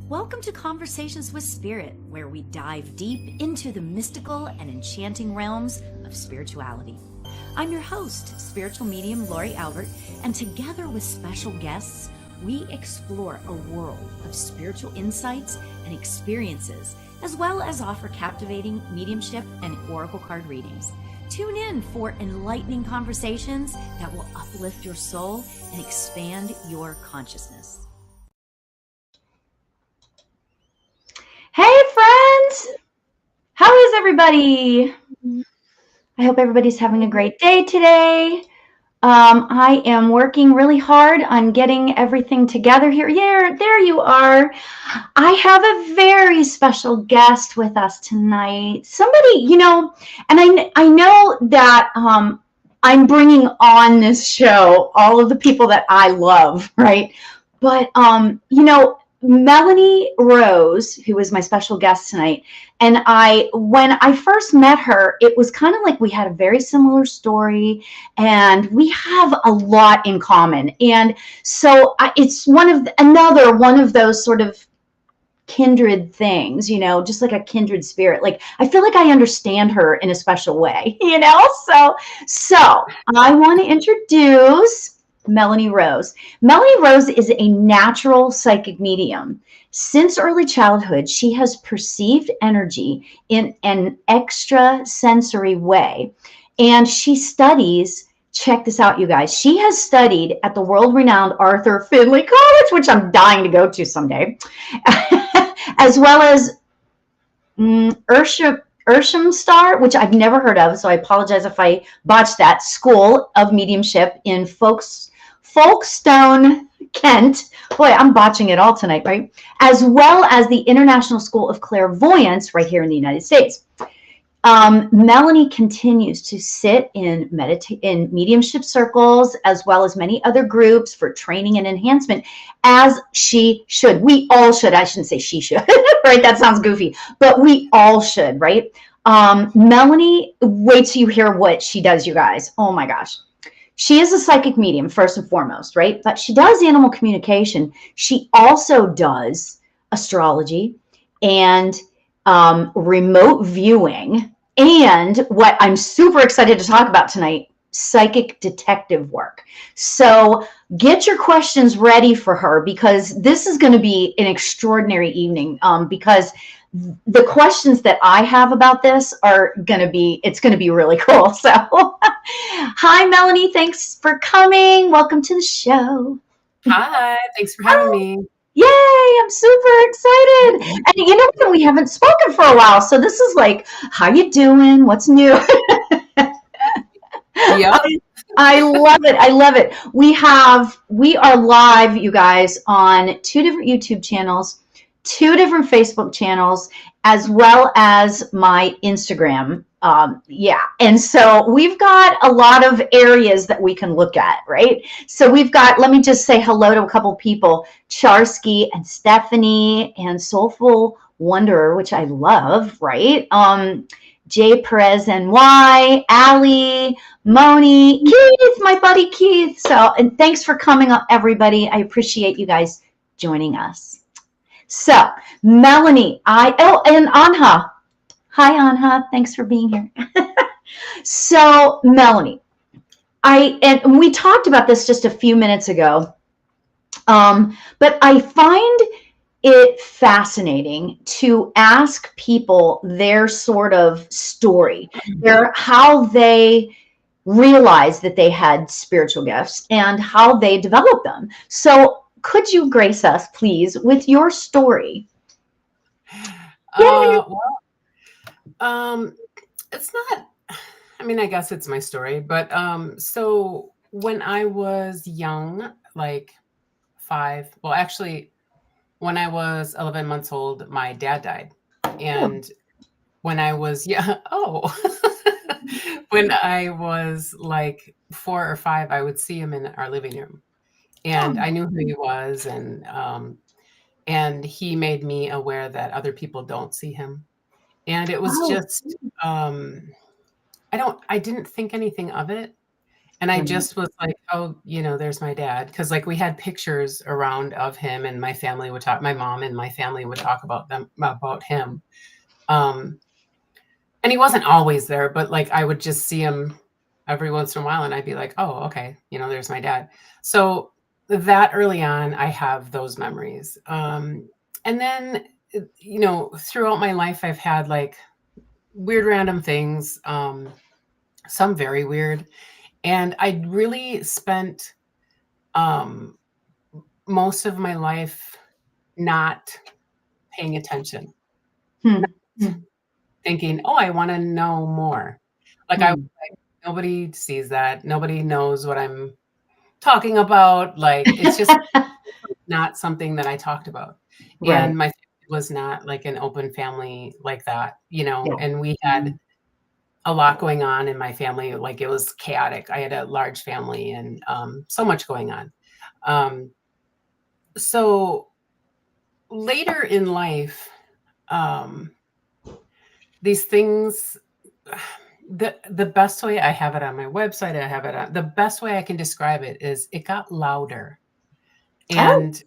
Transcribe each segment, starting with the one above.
Welcome to Conversations with Spirit, where we dive deep into the mystical and enchanting realms of spirituality. I'm your host, spiritual medium Lauri, and together with special guests, we explore a world of spiritual insights and experiences, as well as offer captivating mediumship and oracle card readings. Tune in for enlightening conversations that will uplift your soul and expand your consciousness. Hey friends! How is everybody? I hope everybody's having a great day today. I am working really hard on getting everything together here. Yeah, there you are. I have a very special guest with us tonight. Somebody, and I know that I'm bringing on this show all of the people that I love, right? But, Melanie Rose, who is my special guest tonight, and when I first met her, it was kind of like we had a very similar story and we have a lot in common. And so it's another one of those sort of kindred things, just like a kindred spirit. Like, I feel like I understand her in a special way, So I want to introduce Melanie Rose. Melanie Rose is a natural psychic medium. Since early childhood, she has perceived energy in an extrasensory way. And she studies, check this out, you guys. She has studied at the world-renowned Arthur Findlay College, which I'm dying to go to someday, as well as Star, which I've never heard of, so I apologize if I botched that, School of Mediumship in Folkestone, Kent. Boy, I'm botching it all tonight, right? As well as the International School of Clairvoyance right here in the United States. Melanie continues to sit in mediumship circles, as well as many other groups for training and enhancement, as she should. We all should. I shouldn't say she should, right? That sounds goofy, but we all should, right? Melanie, wait till you hear what she does, you guys. Oh my gosh. She is a psychic medium, first and foremost, right? But she does animal communication. She also does astrology and remote viewing. And what I'm super excited to talk about tonight, psychic detective work. So get your questions ready for her, because this is going to be an extraordinary evening, because the questions that I have about this it's going to be really cool. So hi, Melanie. Thanks for coming. Welcome to the show. Hi, thanks for having me. Yay, I'm super excited. And we haven't spoken for a while, so this is like, how you doing? What's new? Yep. I love it. I love it. We are live, you guys, on 2 different YouTube channels, 2 different Facebook channels, as well as my Instagram. And so we've got a lot of areas that we can look at, right? So let me just say hello to a couple people, Charsky and Stephanie and Soulful Wanderer, which I love, right? Jay Perez and Y, Allie, Moni, Keith, my buddy Keith. And thanks for coming up, everybody. I appreciate you guys joining us. So Melanie, and Anha. Hi, Anha. Thanks for being here. So, Melanie, and we talked about this just a few minutes ago, but I find it fascinating to ask people their sort of story, how they realized that they had spiritual gifts and how they developed them. So, could you grace us, please, with your story? It's not, I guess it's my story, but so when I was young, like 5, when I was 11 months old, my dad died. And when I was, when I was like 4 or 5, I would see him in our living room. And I knew who he was, and he made me aware that other people don't see him. And it was just, I didn't think anything of it. And I just was like, oh, there's my dad. Cause like we had pictures around of him, and my mom and my family would talk about him. And he wasn't always there, but like I would just see him every once in a while, and I'd be like, oh, okay, there's my dad. So that early on, I have those memories. And then, throughout my life, I've had like weird random things, some very weird. And I really spent most of my life not paying attention, not thinking, oh, I want to know more. Like nobody sees that. Nobody knows what I'm talking about. Like, it's just not something that I talked about. Right. And my family was not like an open family like that, and we had a lot going on in my family. Like, it was chaotic. I had a large family, and so much going on. So later in life, these things, the best way, I have it on my website, the best way I can describe it is it got louder. And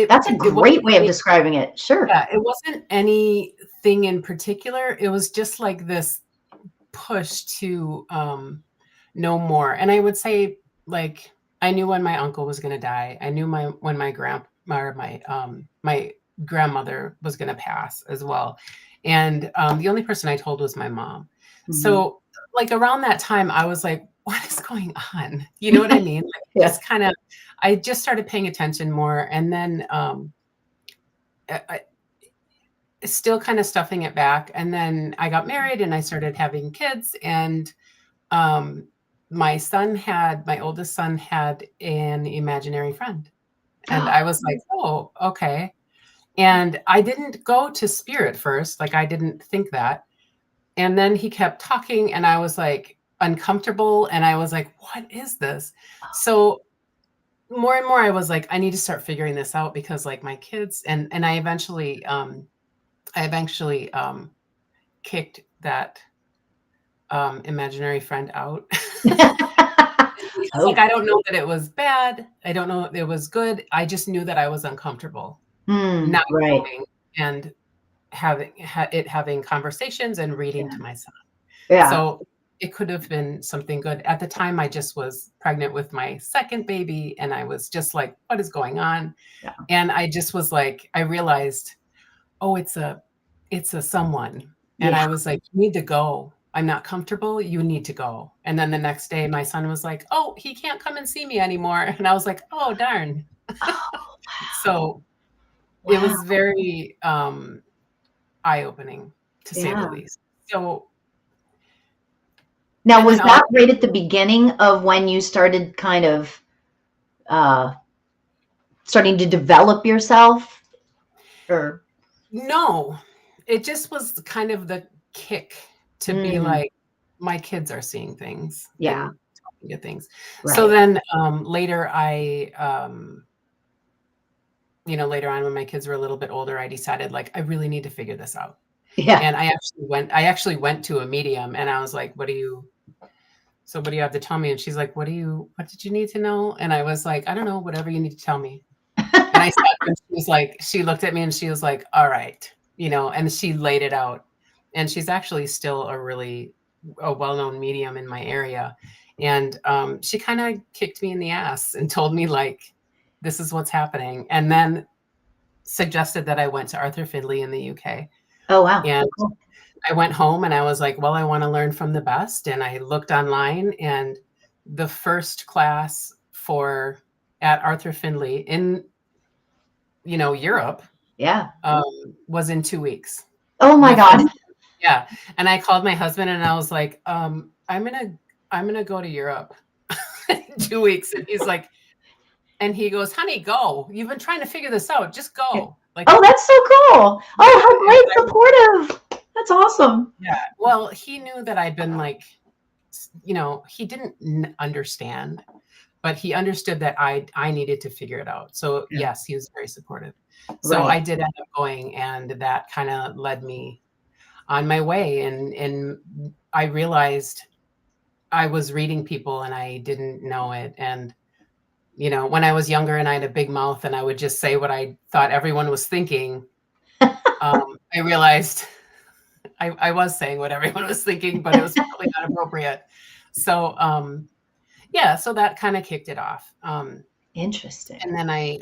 that's a great way of describing it. Sure. Yeah, it wasn't anything in particular. It was just like this push to know more. And I would say, like, I knew when my uncle was going to die. I knew when my grandmother was going to pass as well. And the only person I told was my mom. So like around that time, I was like, what is going on? You know what I mean? Like, just kind of, I just started paying attention more. And then I still kind of stuffing it back. And then I got married and I started having kids. And my oldest son had an imaginary friend. And I was like, oh, okay. And I didn't go to spirit first. Like, I didn't think that. And then he kept talking, and I was like uncomfortable. And I was like, what is this? So more and more, I was like, I need to start figuring this out, because like my kids, and I eventually kicked that imaginary friend out. Like, I don't know that it was bad. I don't know if it was good. I just knew that I was uncomfortable not going and having conversations and reading to my son. So it could have been something good. At the time, I just was pregnant with my second baby, and I was just like, what is going on? And I just was like, I realized, oh, it's a someone. And I was like, you need to go. I'm not comfortable. You need to go. And then the next day, my son was like, oh, he can't come and see me anymore. And I was like, oh, darn. So it was very eye-opening, to say the least. So now, was that right at the beginning of when you started kind of starting to develop yourself? Or no, it just was kind of the kick to be like, my kids are seeing things and talking to things. So then later later on, when my kids were a little bit older, I decided, like, I really need to figure this out. And I actually went to a medium, and I was like, what do you have to tell me? And she's like, what did you need to know? And I was like, I don't know, whatever you need to tell me. And I sat there, and she looked at me, and she was like, all right, and she laid it out. And she's actually still a well-known medium in my area. And she kind of kicked me in the ass and told me, like, this is what's happening. And then suggested that I went to Arthur Findlay in the UK. Oh, wow. And I went home, and I was like, well, I want to learn from the best. And I looked online, and the first class at Arthur Findlay in, Europe, was in 2 weeks. Oh my God. Yeah. And I called my husband, and I was like, I'm going to go to Europe in 2 weeks. And he's like, and he goes, honey, go. You've been trying to figure this out. Just go. Like, oh, that's so cool. Oh, how great supportive. That's awesome. Yeah. Well, he knew that I'd been like, he didn't understand, but he understood that I needed to figure it out. So yes, he was very supportive. So I did end up going, and that kind of led me on my way. And I realized I was reading people and I didn't know it. And, you know, when I was younger and I had a big mouth and I would just say what I thought everyone was thinking, I realized I was saying what everyone was thinking, but it was probably not appropriate. So, yeah, so that kind of kicked it off. Interesting. And then I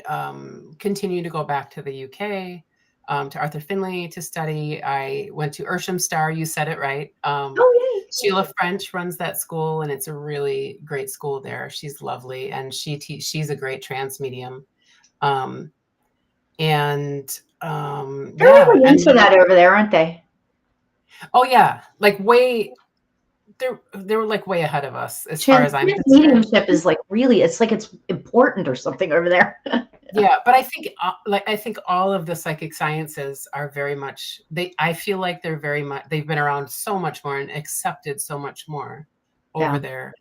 continued to go back to the UK, to Arthur Finley to study. I went to Urshamstar. You said it right. Oh, yay. Sheila French runs that school, and it's a really great school there. She's lovely, and she's a great trance medium. And They're yeah, really and into that over there, aren't they? oh yeah, like they were like way ahead of us as far as I'm concerned. Mediumship is like really, it's like it's important or something over there. Yeah, but I think all of the psychic sciences are very much I feel like they've been around so much more and accepted so much more over there,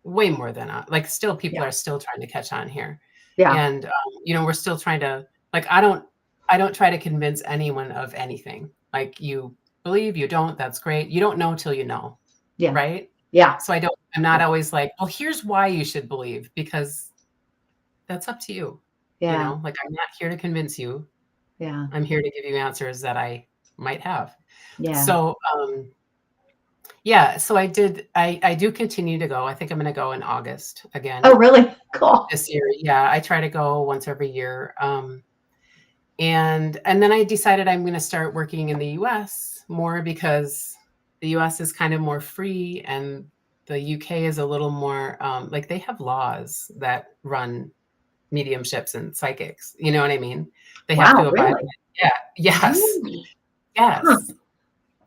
way more than like still people are still trying to catch on here. Yeah. And you know, we're still trying to, like, I don't try to convince anyone of anything. Like, you believe, you don't, that's great. You don't know till you know. Yeah. Right? Yeah. So I'm not always like, well, here's why you should believe, because that's up to you. Yeah. You know, like, I'm not here to convince you. Yeah. I'm here to give you answers that I might have. Yeah. So, yeah, so I do continue to go. I think I'm going to go in August again. Oh, really? Cool. This year. Yeah. I try to go once every year. And then I decided I'm going to start working in the US more, because the US is kind of more free and the UK is a little more, like, they have laws that run mediumships and psychics. You know what I mean? They have to abide. Really? Yeah. Yes. Really? Yes. Huh.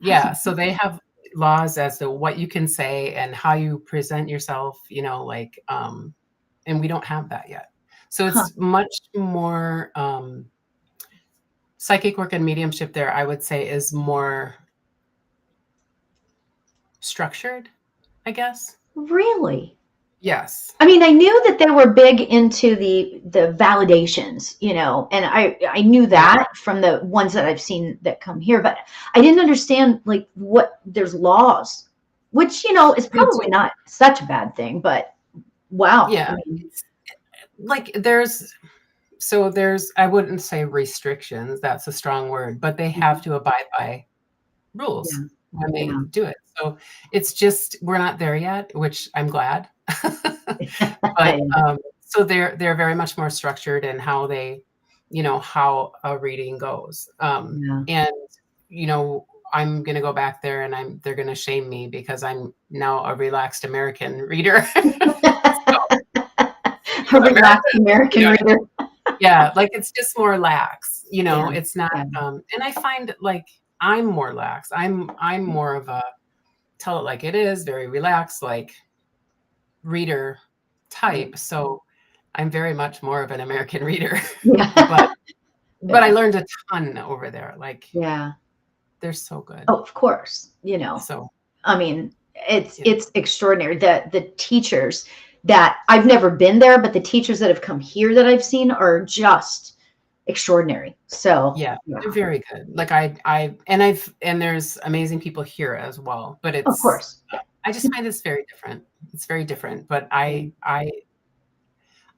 Yeah. So they have laws as to what you can say and how you present yourself, you know, like, and we don't have that yet. So it's much more, psychic work and mediumship there, I would say, is more structured, I guess. Really? Yes. I mean, I knew that they were big into the validations, you know, and I knew that from the ones that I've seen that come here, but I didn't understand, like, what there's laws, which, you know, is probably not such a bad thing, but wow. Yeah. I mean, like, I wouldn't say restrictions, that's a strong word, but they have to abide by rules when they do it. So it's just, we're not there yet, which I'm glad. But so they're very much more structured in how they, you know, how a reading goes. And, you know, I'm going to go back there and they're going to shame me because I'm now a relaxed American reader. A relaxed American reader. Yeah, like, it's just more lax, you know. It's not, and I find, like, I'm more lax. I'm more of a tell it like it is, very relaxed, like, reader type. So I'm very much more of an American reader. But I learned a ton over there. Like, they're so good. Oh, of course, you know. So I mean, it's extraordinary. The teachers that I've never been there, but the teachers that have come here that I've seen are just extraordinary. So yeah, they're very good. Like, and there's amazing people here as well, but it's, of course, I just find this very different. It's very different, but I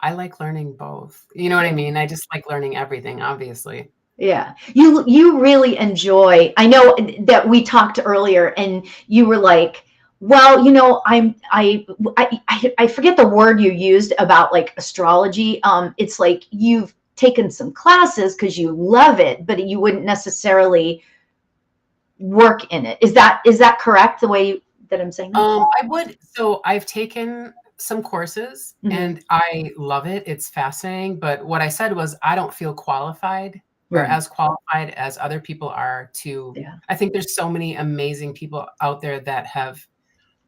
like learning both. You know what I mean? I just like learning everything, obviously. Yeah. You really enjoy, I know that we talked earlier and you were like, well, you know, I forget the word you used about, like, astrology. It's like you've taken some classes because you love it, but you wouldn't necessarily work in it. Is that correct, the way that I'm saying that? I would. So I've taken some courses and I love it. It's fascinating. But what I said was, I don't feel qualified or as qualified as other people are to, I think there's so many amazing people out there that have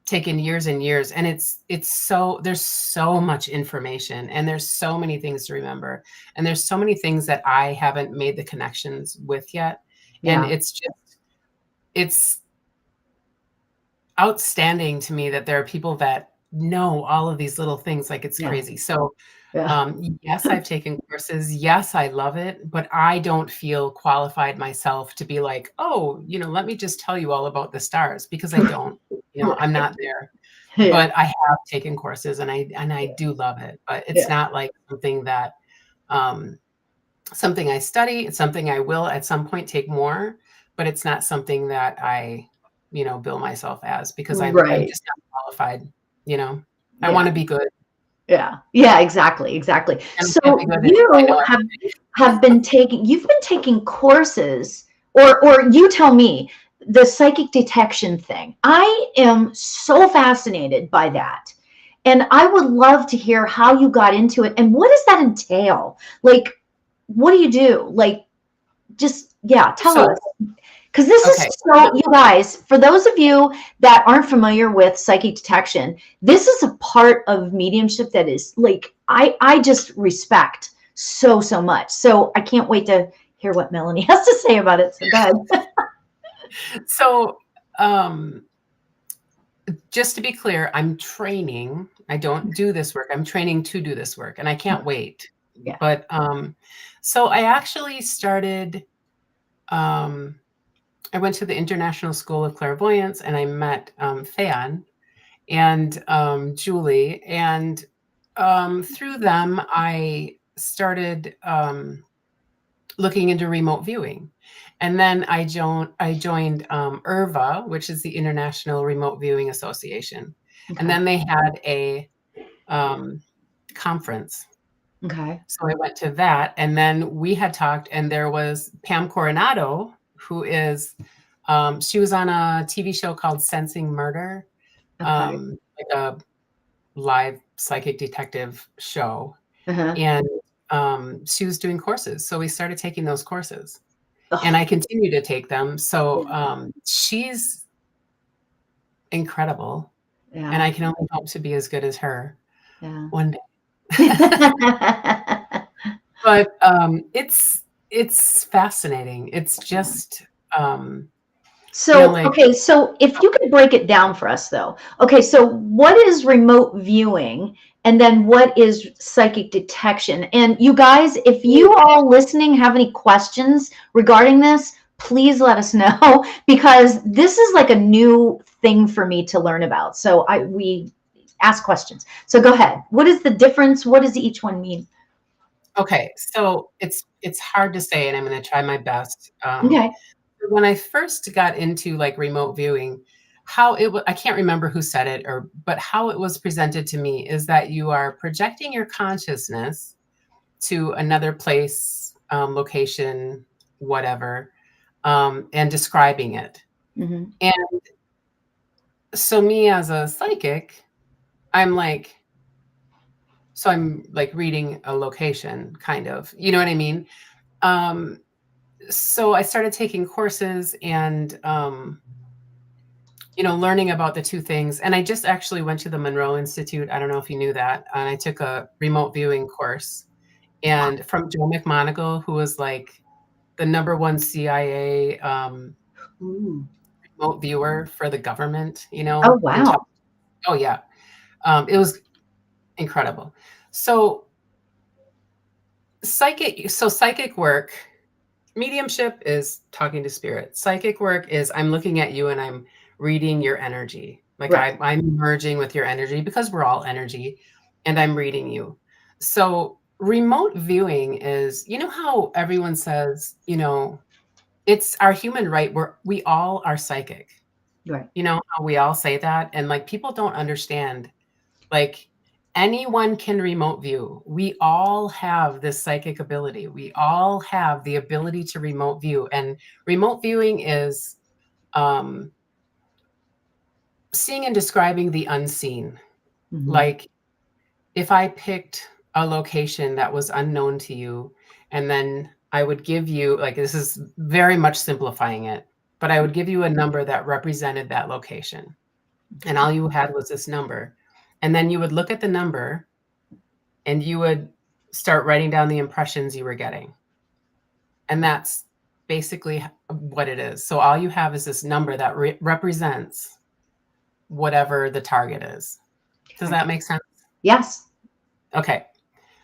taken years and years, and there's so much information and there's so many things to remember, and there's so many things that I haven't made the connections with yet. And it's outstanding to me that there are people that know all of these little things, like, it's crazy. So yes, I've taken courses. Yes, I love it, but I don't feel qualified myself to be like, oh, you know, let me just tell you all about the stars, because I don't, you know, I'm not there. but I have taken courses and I do love it, but it's not like something that, something I study. It's something I will at some point take more, but it's not something that I, bill myself as, because I'm just not qualified, I want to be good. Yeah, exactly. And So can't be good you until I know you've been taking courses, or you tell me, the psychic detection thing. I am so fascinated by that. And I would love to hear how you got into it, and what does that entail? Like, what do you do? Like, just, tell us. Because this is so, you guys, for those of you that aren't familiar with psychic detection, this is a part of mediumship that is like, I just respect so much. So I can't wait to hear what Melanie has to say about it. So go ahead. So, just to be clear, I'm training. I don't do this work. I'm training to do this work, and I can't wait. But so I actually started, I went to the International School of Clairvoyance, and I met Fan and Julie, and through them I started looking into remote viewing. And then I joined IRVA, which is the International Remote Viewing Association. And then they had a conference. So I went to that, and then we had talked, and there was Pam Coronado, who is, she was on a TV show called Sensing Murder, like a live psychic detective show. And she was doing courses. So we started taking those courses, and I continue to take them. So she's incredible, and I can only hope to be as good as her one day. But it's fascinating. It's just so okay, so if you could break it down for us, though. Okay, so what is remote viewing, and then what is psychic detection? And you guys, if you all listening have any questions regarding this, please let us know, because this is like a new thing for me to learn about. So we ask questions. So go ahead. What is the difference? What does each one mean? Okay, so it's hard to say, and I'm going to try my best. When I first got into like remote viewing, how it I can't remember who said it, but how it was presented to me is that you are projecting your consciousness to another place, location, whatever, and describing it. And so me as a psychic, I'm like reading a location, kind of, you know what I mean? So I started taking courses and, learning about the two things. And I just actually went to the Monroe Institute. I don't know if you knew that. And I took a remote viewing course, and from Joe McMoneagle, who was like the #1 CIA remote viewer for the government, Oh, wow. Oh yeah. It was incredible. So psychic work, mediumship is talking to spirit. Psychic work is I'm looking at you and I'm reading your energy. Like I'm merging with your energy, because we're all energy, and I'm reading you. So remote viewing is, how everyone says, it's our human right. We all are psychic. You know how we all say that, and like people don't understand, like anyone can remote view. We all have this psychic ability. We all have the ability to remote view, and remote viewing is seeing and describing the unseen. Like if I picked a location that was unknown to you, and then I would give you, like, this is very much simplifying it, but I would give you a number that represented that location. And all you had was this number. And then you would look at the number and you would start writing down the impressions you were getting. And that's basically what it is. So all you have is this number that represents whatever the target is. Does that make sense? Yes. Okay.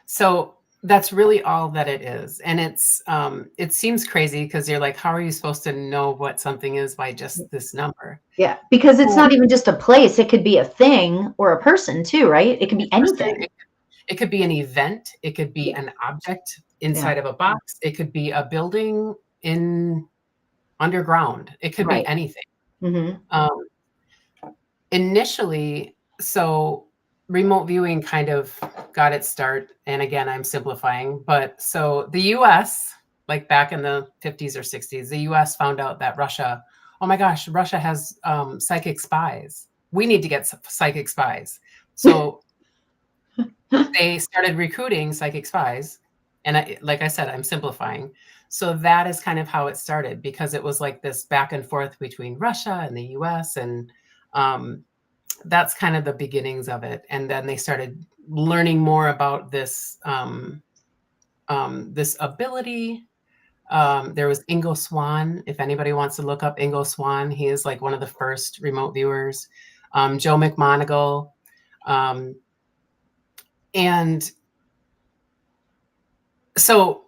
So That's really all that it is. And it seems crazy because you're like, how are you supposed to know what something is by just this number? Yeah, because it's Well, not even just a place. It could be a thing or a person too, right? It could be anything. it could be an event. It could be Yeah. an object inside of a box. It could be a building in underground. It could be Right. anything. Mm-hmm. Initially, so remote viewing kind of got its start. And again, I'm simplifying, but so the US, like back in the 50s or 60s, the US found out that Russia, oh my gosh, Russia has psychic spies. We need to get psychic spies. So they started recruiting psychic spies. And like I said, I'm simplifying. So that is kind of how it started, because it was like this back and forth between Russia and the US. And that's kind of the beginnings of it. And then they started learning more about this, this ability. There was Ingo Swann. If anybody wants to look up Ingo Swann, he is like one of the first remote viewers. Joe McMoneagle. And so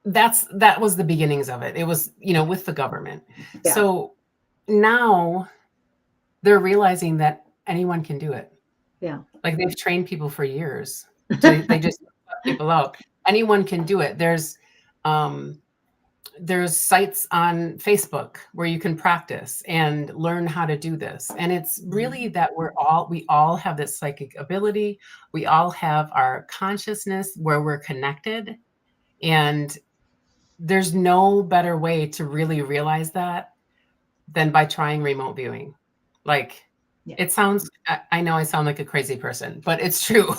that was the beginnings of it. It was, with the government. Yeah. So now they're realizing that anyone can do it. Yeah. Like they've trained people for years. So they just put people out. Anyone can do it. There's sites on Facebook where you can practice and learn how to do this. And it's really that we all have this psychic ability. We all have our consciousness where we're connected. And there's no better way to really realize that than by trying remote viewing. Like, it sounds, I know I sound like a crazy person, but it's true.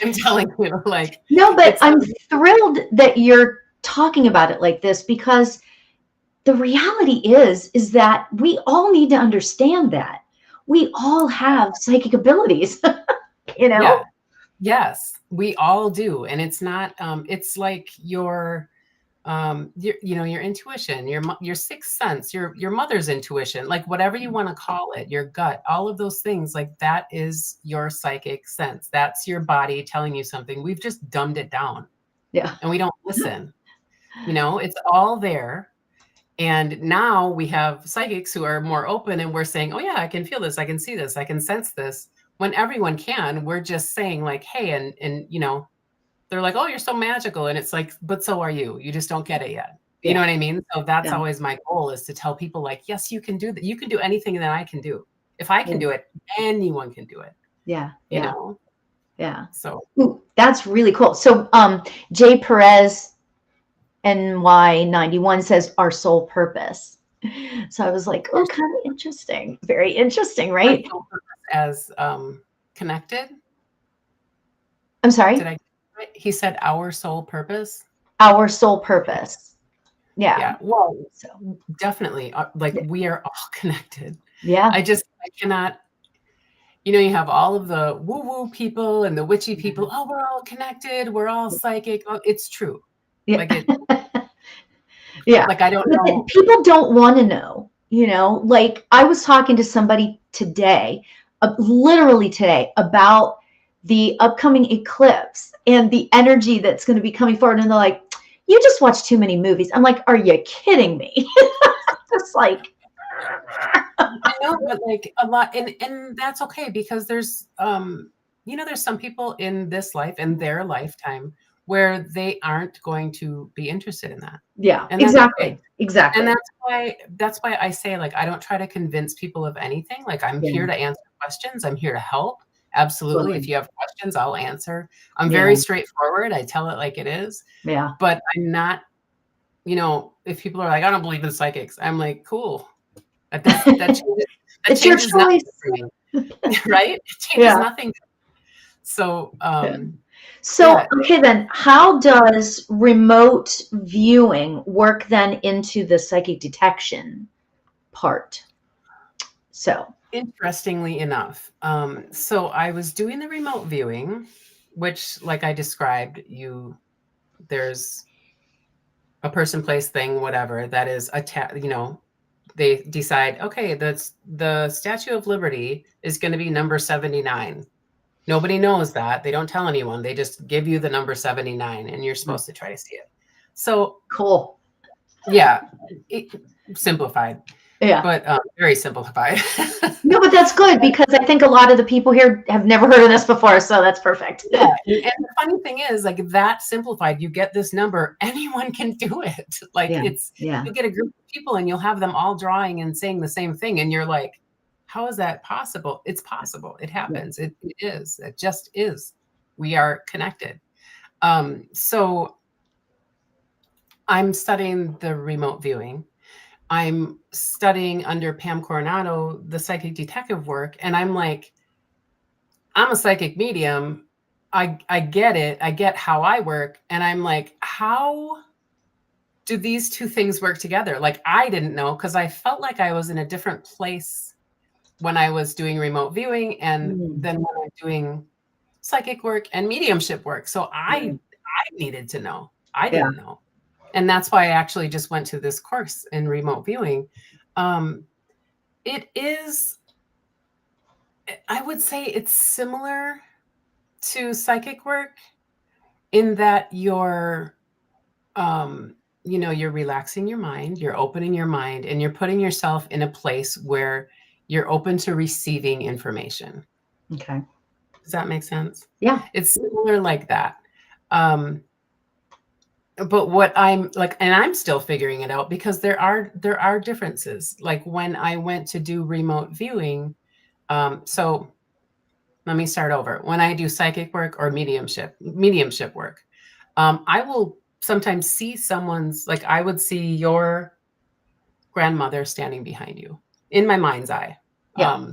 I'm telling you, like. No, but I'm thrilled that you're talking about it like this, because the reality is that we all need to understand that we all have psychic abilities, Yeah. Yes, we all do. And it's not, it's like your intuition, your sixth sense, your mother's intuition, like whatever you want to call it, your gut, all of those things, like that is your psychic sense. That's your body telling you something. We've just dumbed it down. Yeah. And we don't listen. It's all there. And now we have psychics who are more open, and we're saying, oh yeah, I can feel this, I can see this, I can sense this. When everyone can, we're just saying like, hey, and they're like, oh, you're so magical. And it's like, but so are you. You just don't get it yet. You know what I mean? So that's always my goal, is to tell people like, yes, you can do that. You can do anything that I can do. If I can do it, anyone can do it. Yeah. You know? Yeah. So that's really cool. So Jay Perez NY91 says our soul purpose. So I was like, oh, kind of interesting. Very interesting, right? As connected. I'm sorry? He said our soul purpose. Our soul purpose. Yeah. Yeah. Well, so definitely. Like we are all connected. Yeah. I cannot, you have all of the woo-woo people and the witchy people. Oh, we're all connected. We're all psychic. Oh, it's true. Yeah. Like yeah. Like I don't know. People don't want to know, like I was talking to somebody today, literally today, about the upcoming eclipse and the energy that's going to be coming forward. And they're like, you just watch too many movies. I'm like, are you kidding me? Just like, I know, but like a lot, and that's okay, because there's, there's some people in this life, in their lifetime, where they aren't going to be interested in that. Yeah, and exactly. Okay. Exactly. And that's why I say, like, I don't try to convince people of anything. Like, I'm here to answer questions. I'm here to help. Absolutely. Totally. If you have questions, I'll answer. I'm very straightforward. I tell it like it is. Yeah. But I'm not, if people are like, I don't believe in psychics, I'm like, cool. That it's your choice. Right? It changes nothing. So, okay, then how does remote viewing work then into the psychic detection part? So interestingly enough, so I was doing the remote viewing, which, like I described, there's a person, place, thing, whatever that is they decide, okay, the Statue of Liberty is going to be number 79. Nobody knows that. They don't tell anyone. They just give you the number 79 and you're supposed to try to see it. So Cool. yeah, simplified, Yeah. but very simplified. No, but that's good because I think a lot of the people here have never heard of this before. So that's perfect. Yeah. And the funny thing is, like, that simplified, you get this number, anyone can do it. Like, you'll get a group of people and you'll have them all drawing and saying the same thing. And you're like, how is that possible? It's possible. It happens. It is. It just is. We are connected. So I'm studying the remote viewing. I'm studying under Pam Coronado, the psychic detective work. And I'm like, I'm a psychic medium. I get it. I get how I work. And I'm like, how do these two things work together? Like, I didn't know, because I felt like I was in a different place when I was doing remote viewing and then when I'm doing psychic work and mediumship work. So I needed to know. I didn't know. And that's why I actually just went to this course in remote viewing. It is, I would say it's similar to psychic work in that you're, you're relaxing your mind, you're opening your mind, and you're putting yourself in a place where you're open to receiving information. Okay. Does that make sense? Yeah. It's similar like that. But what I'm like, and I'm still figuring it out because there are differences. Like when I went to do remote viewing, so let me start over. When I do psychic work or mediumship work, I will sometimes see someone's, like I would see your grandmother standing behind you in my mind's eye. Yeah.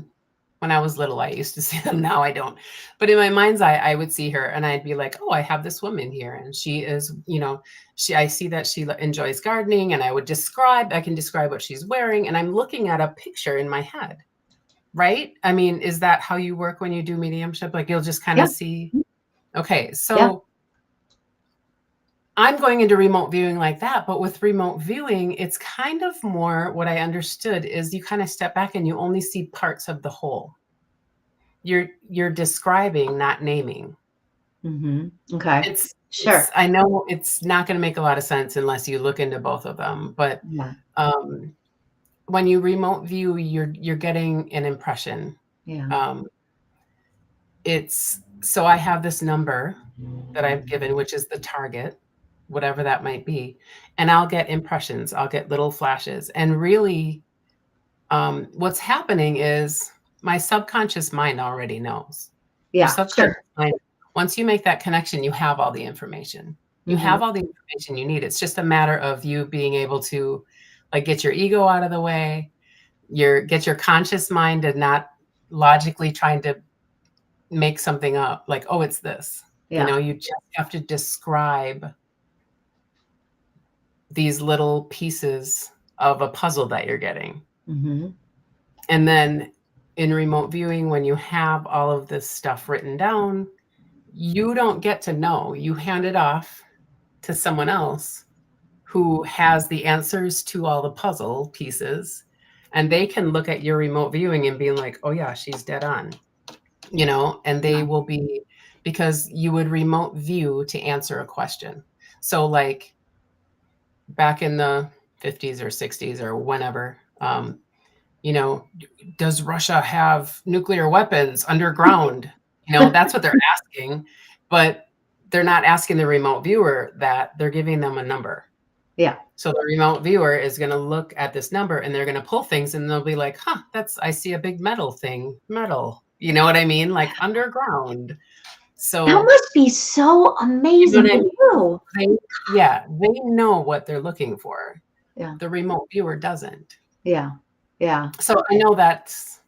When I was little, I used to see them. Now I don't. But in my mind's eye, I would see her and I'd be like, oh, I have this woman here. And she is, I see that she enjoys gardening, and I can describe what she's wearing. And I'm looking at a picture in my head. Right? I mean, is that how you work when you do mediumship? Like you'll just kind of see. Okay. So I'm going into remote viewing like that, but with remote viewing, it's kind of more, what I understood is you kind of step back and you only see parts of the whole. You're describing, not naming. Okay. I know it's not going to make a lot of sense unless you look into both of them, but when you remote view, you're getting an impression. So I have this number that I've given, which is the target, whatever that might be. And I'll get impressions. I'll get little flashes. And really, what's happening is my subconscious mind already knows. Yeah. Mind, once you make that connection, you have all the information. You have all the information you need. It's just a matter of you being able to like get your ego out of the way, get your conscious mind and not logically trying to make something up like, oh, it's this. You just have to describe these little pieces of a puzzle that you're getting. And then in remote viewing, when you have all of this stuff written down, you don't get to know. You hand it off to someone else who has the answers to all the puzzle pieces, and they can look at your remote viewing and be like, oh yeah, she's dead on, and they will be, because you would remote view to answer a question. So like back in the 50s or 60s or whenever, does Russia have nuclear weapons underground? That's what they're asking, but they're not asking the remote viewer that. They're giving them a number. Yeah. So the remote viewer is going to look at this number and they're going to pull things and they'll be like, I see a big metal thing. Metal. You know what I mean? Like underground. So that must be so amazing to do. They know what they're looking for. Yeah. The remote viewer doesn't. Yeah. Yeah. So I know that's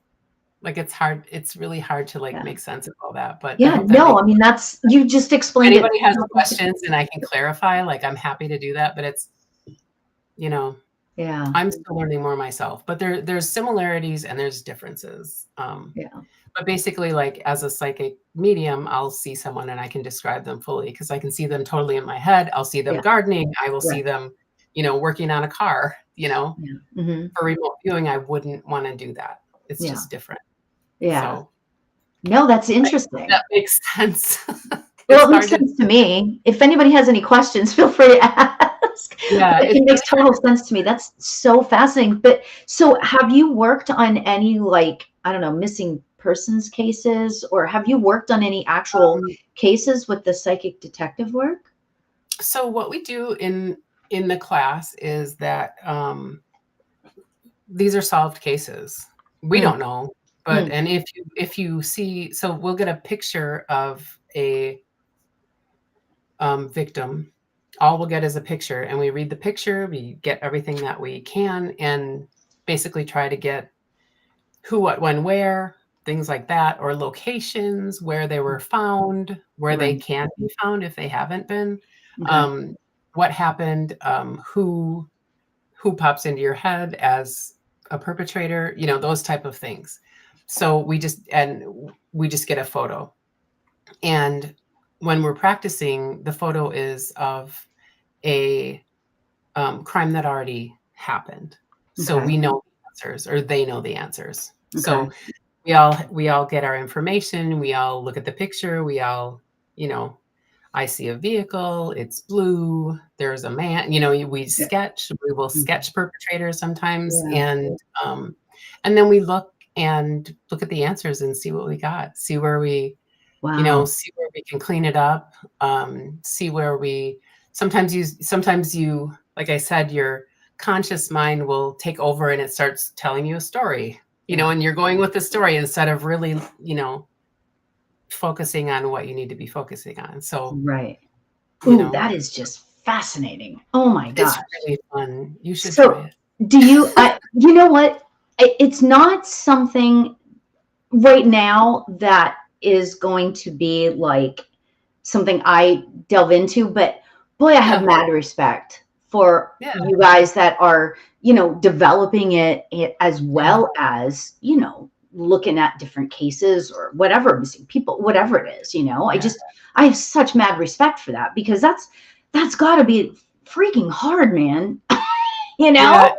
like, it's hard. It's really hard to make sense of all that, but that's, you just explained it. If anybody has questions and I can clarify, like I'm happy to do that, but it's, I'm still learning more myself, but there's similarities and there's differences. But basically, like as a psychic medium, I'll see someone and I can describe them fully because I can see them totally in my head. I'll see them gardening. I will see them, working on a car, For remote viewing, I wouldn't want to do that. It's just different. Yeah. No, that's interesting. That makes sense. Well, It's it makes hard to, sense to me. If anybody has any questions, feel free to ask. yeah, But it's it makes really total sense to me. That's so fascinating. But so have you worked on any, like, I don't know, missing persons cases, or have you worked on any actual cases with the psychic detective work? so what we do in the class is that these are solved cases. We Mm, don't know, but mm, and if you see, so we'll get a picture of a victim. All we'll get is a picture, and we read the picture. We get everything that we can, and basically try to get who, what, when, where, things like that, or locations where they were found, where they right. can be found if they haven't been, Okay. what happened, who pops into your head as a perpetrator, those type of things. So we just get a photo. And when we're practicing, the photo is of a crime that already happened. So Okay. we know the answers, or they know the answers. Okay. So we all get our information. We all look at the picture. We all, I see a vehicle, it's blue, there's a man, we Yeah. will sketch perpetrators sometimes. Yeah. And then we look at the answers and see what we got, see where we, Wow. see where we can clean it up, see where sometimes you, like I said, your conscious mind will take over and it starts telling you a story, Yeah. and you're going with the story instead of really, focusing on what you need to be focusing on. So, Right. Ooh, know, that is just fascinating. Oh my it's gosh. really fun. You should So try it. do you, you know what? It's not something right now that is going to be like something I delve into, but boy, I have Yeah. mad respect for Yeah. you guys that are, developing it as well as, looking at different cases or whatever, missing people, whatever it is, Yeah. I have such mad respect for that, because that's gotta be freaking hard, man. you know? Yeah.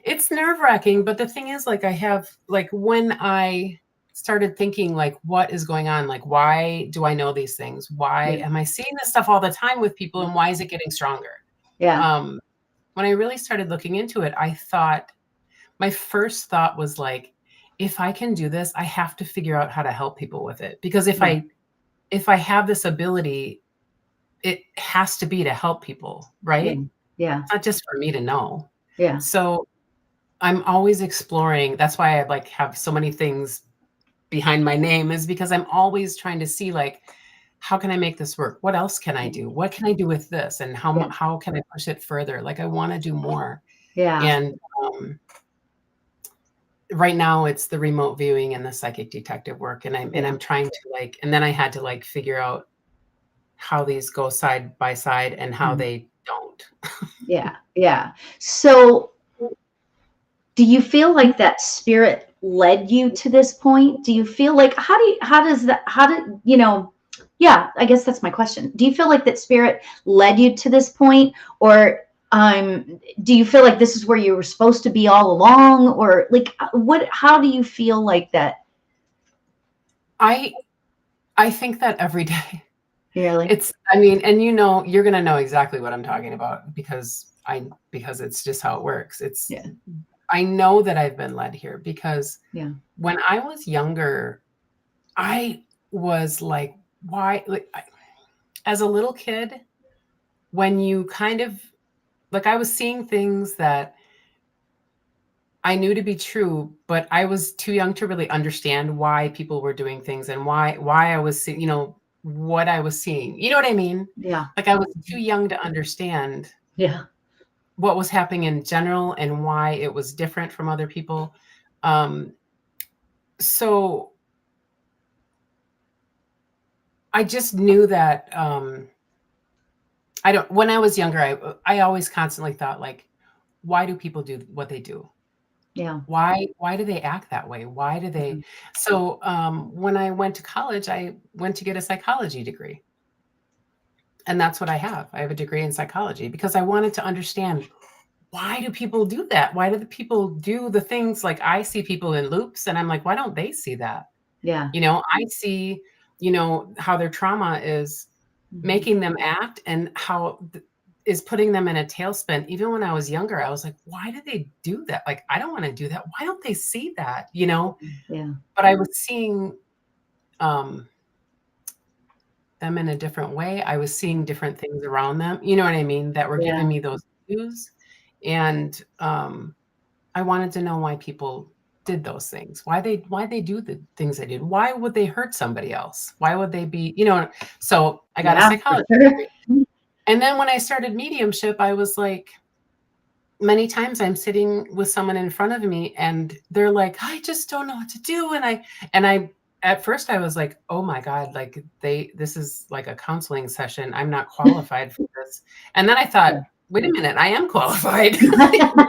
It's nerve-wracking, but the thing is, like, when I started thinking, like, what is going on? Like, why do I know these things? Why Yeah. am I seeing this stuff all the time with people, and why is it getting stronger? Yeah. Um, when I really started looking into it, my first thought was like, if I can do this, I have to figure out how to help people with it. Because if Yeah. I have this ability, it has to be to help people, Yeah. right? Yeah. It's not just for me to know. Yeah. So I'm always exploring. That's why I have so many things behind my name, is because I'm always trying to see, like, how can I make this work? What else can I do? What can I do with this? And Yeah. how can I push it further? Like, I want to do more. Yeah. And right now it's the remote viewing and the psychic detective work. And I'm trying to, and then I had to figure out how these go side by side and how Mhm. they don't. Yeah. Yeah. So do you feel like that spirit led you to this point? Do you feel like, yeah, I guess that's my question. Do you feel like that spirit led you to this point, or do you feel like this is where you were supposed to be all along, or like how do you feel like that? I think that every day. Really? And you're going to know exactly what I'm talking about, because it's just how it works. Yeah. I know that I've been led here because Yeah. when I was younger, I was like, why? As a little kid, when you kind of, I was seeing things that I knew to be true, but I was too young to really understand why people were doing things and why I was seeing, what I was seeing. You know what I mean? Yeah. Like, I was too young to understand Yeah. what was happening in general and why it was different from other people. So I just knew that when I was younger, I always constantly thought, like, why do people do what they do? Yeah. Why do they act that way? Why do they? Mhm. So when I went to college, I went to get a psychology degree. And that's what I have. I have a degree in psychology because I wanted to understand, why do people do that? Why do the people do the things, like I see people in loops and I'm like, why don't they see that? Yeah. You know, I see, you know, how their trauma is making them act, and how is putting them in a tailspin. Even when I was younger, I was like, why do they do that? Like, I don't want to do that. Why don't they see that? You know? Yeah. But I was seeing them in a different way. I was seeing different things around them, you know what I mean, that were giving me those cues. And I wanted to know why people did those things, why they do the things they did. Why would they hurt somebody else? Why would they be, you know? So I got a psychology degree. And then when I started mediumship, I was like, many times I'm sitting with someone in front of me and they're like, I just don't know what to do. And I at first I was like, oh my God, like this is like a counseling session. I'm not qualified for this. And then I thought, wait a minute, I am qualified. Psychology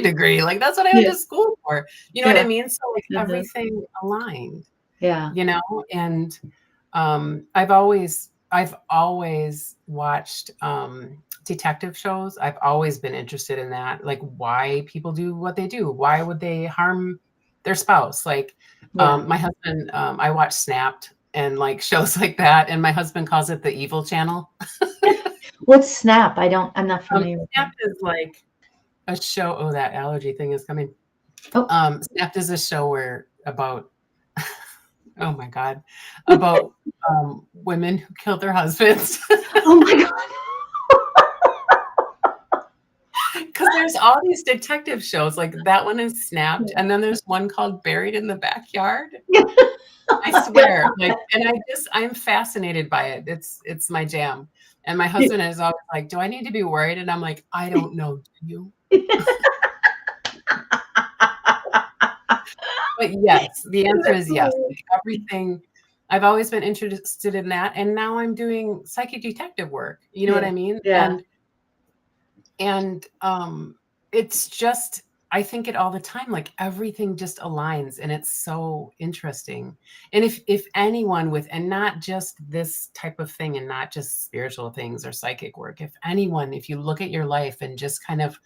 degree, like that's what I went to school for. You know what I mean? So like everything aligned. Yeah. You know, and I've always watched detective shows. I've always been interested in that, like why people do what they do. Why would they harm their spouse? Like my husband, I watch Snapped and like shows like that, and my husband calls it the evil channel. What's Snap? I'm not familiar with Snapped is like a show. Oh, that allergy thing is coming. Oh. Snapped is a show about oh my God, about women who killed their husbands. Oh my God. Because there's all these detective shows, like that one is Snapped, and then there's one called Buried in the Backyard. I swear, like, and I'm fascinated by it. It's my jam. And my husband is always like, "Do I need to be worried?" And I'm like, "I don't know. Do you?" But yes, the answer is yes. Like everything. I've always been interested in that, and now I'm doing psychic detective work. You know what I mean? Yeah. And it's just, I think it all the time, like everything just aligns, and it's so interesting. And if anyone with, and not just this type of thing, and not just spiritual things or psychic work, if you look at your life and just kind of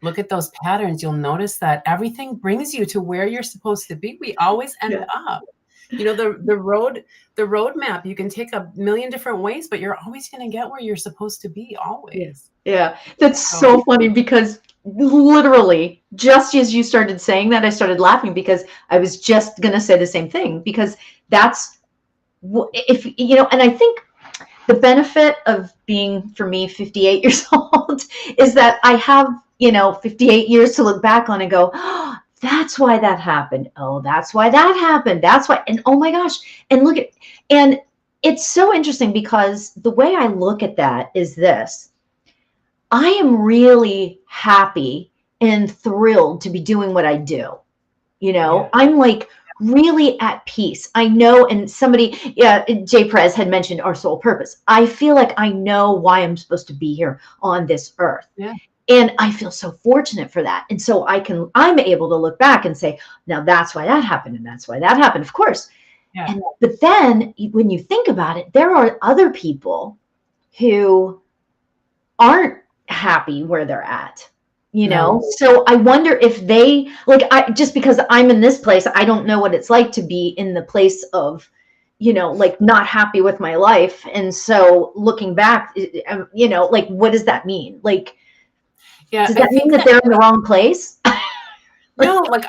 look at those patterns, you'll notice that everything brings you to where you're supposed to be. We always end up. You know, the roadmap, you can take a million different ways, but you're always going to get where you're supposed to be, always. Yeah. That's so funny, because literally just as you started saying that, I started laughing, because I was just going to say the same thing, because that's if, you know, and I think the benefit of being, for me, 58 years old is that I have, 58 years to look back on and go, oh, that's why that happened. Oh, that's why that happened. That's why. And oh my gosh. And look at, and it's so interesting, because the way I look at that is this: I am really happy and thrilled to be doing what I do. I'm like really at peace. I know, and somebody, Jay Prez had mentioned our soul purpose. I feel like I know why I'm supposed to be here on this earth. Yeah. And I feel so fortunate for that. And so I'm able to look back and say, now that's why that happened. And that's why that happened, of course. Yeah. But then when you think about it, there are other people who aren't happy where they're at. So I wonder if they, like, just because I'm in this place, I don't know what it's like to be in the place of, like, not happy with my life. And so looking back, like, what does that mean? Like, does that mean that they're in the wrong place? No, like,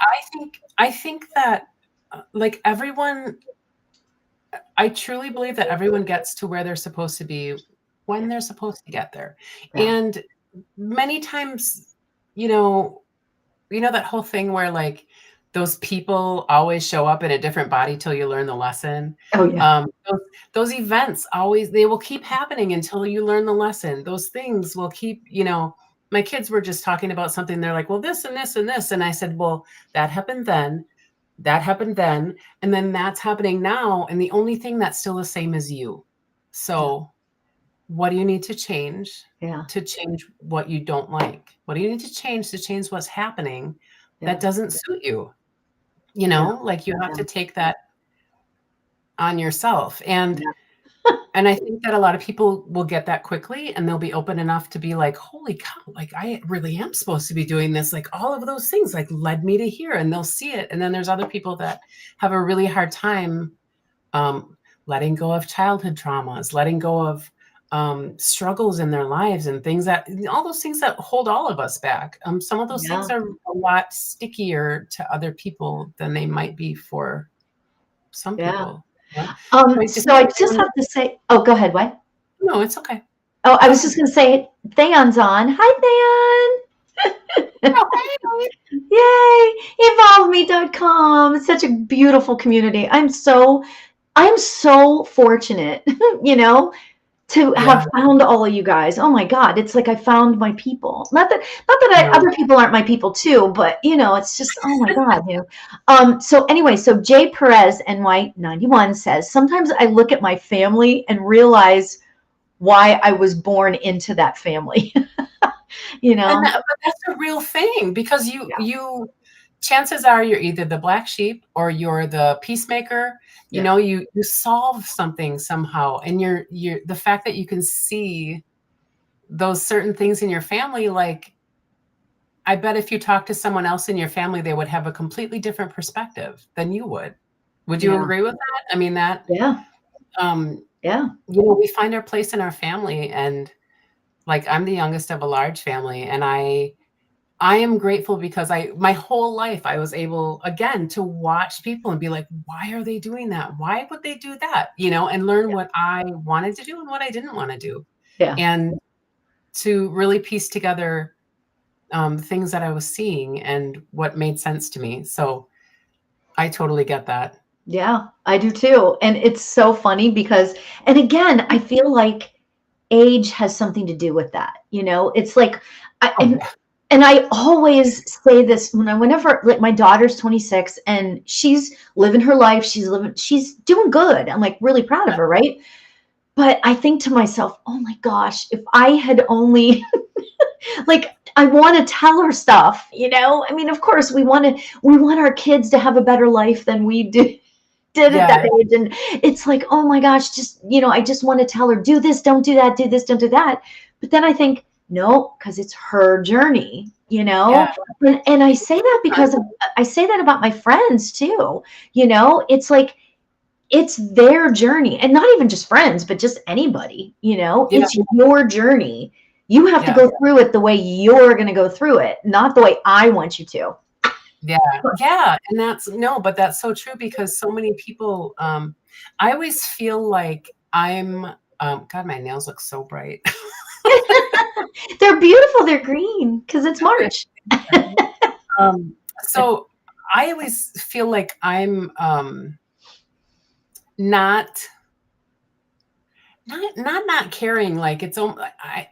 I think that, like, everyone, I truly believe that everyone gets to where they're supposed to be when they're supposed to get there. Yeah. And many times, that whole thing where, like, those people always show up in a different body till you learn the lesson. Oh yeah. Those events they will keep happening until you learn the lesson. Those things will keep, my kids were just talking about something. They're like, well, this and this and this. And I said, well, that happened then, and then that's happening now. And the only thing that's still the same is you. So what do you need to change to change what you don't like? What do you need to change what's happening that doesn't suit you? Like, you have to take that on yourself. And And I think that a lot of people will get that quickly, and they'll be open enough to be like, holy cow, like I really am supposed to be doing this. Like all of those things like led me to here, and they'll see it. And then there's other people that have a really hard time letting go of childhood traumas, letting go of struggles in their lives and things that, all those things that hold all of us back. Some of those things are a lot stickier to other people than they might be for some people. Yeah. So I just have to say, oh, go ahead. What? No, it's okay. Oh, I was just going to say, Theon's on. Hi, Theon. Yay. EvolveMe.com. It's such a beautiful community. I'm so fortunate, to have found all of you guys. Oh my God. It's like I found my people. Not that other people aren't my people too, but it's just, oh my God. So anyway, so Jay Perez NY91 says, sometimes I look at my family and realize why I was born into that family. But that's a real thing, because you chances are you're either the black sheep or you're the peacemaker. You solve something somehow, and you're the fact that you can see those certain things in your family, like I bet if you talk to someone else in your family, they would have a completely different perspective than you would. Would you agree with that? I mean, that we find our place in our family, and like I'm the youngest of a large family, and I am grateful because my whole life I was able, again, to watch people and be like, why are they doing that? Why would they do that? And learn what I wanted to do and what I didn't want to do. Yeah. And to really piece together things that I was seeing and what made sense to me. So I totally get that. Yeah, I do too. And it's so funny because, and again, I feel like age has something to do with that. It's like, and I always say this whenever, like, my daughter's 26 and she's living her life. She's doing good. I'm like really proud of her. Right. But I think to myself, oh my gosh, if I had only like, I want to tell her stuff, I mean, of course we want our kids to have a better life than we did at that age. And it's like, oh my gosh, just, I just want to tell her, do this, don't do that, do this, don't do that. But then I think, no, because it's her journey, and I say that because I say that about my friends too. It's like, it's their journey, and not even just friends, but just anybody, it's your journey. You have to go through it the way you're going to go through it, not the way I want you to. Yeah. And but that's so true, because so many people, I always feel like I'm, God, my nails look so bright. They're beautiful. They're green because it's March. So I always feel like I'm not caring. Like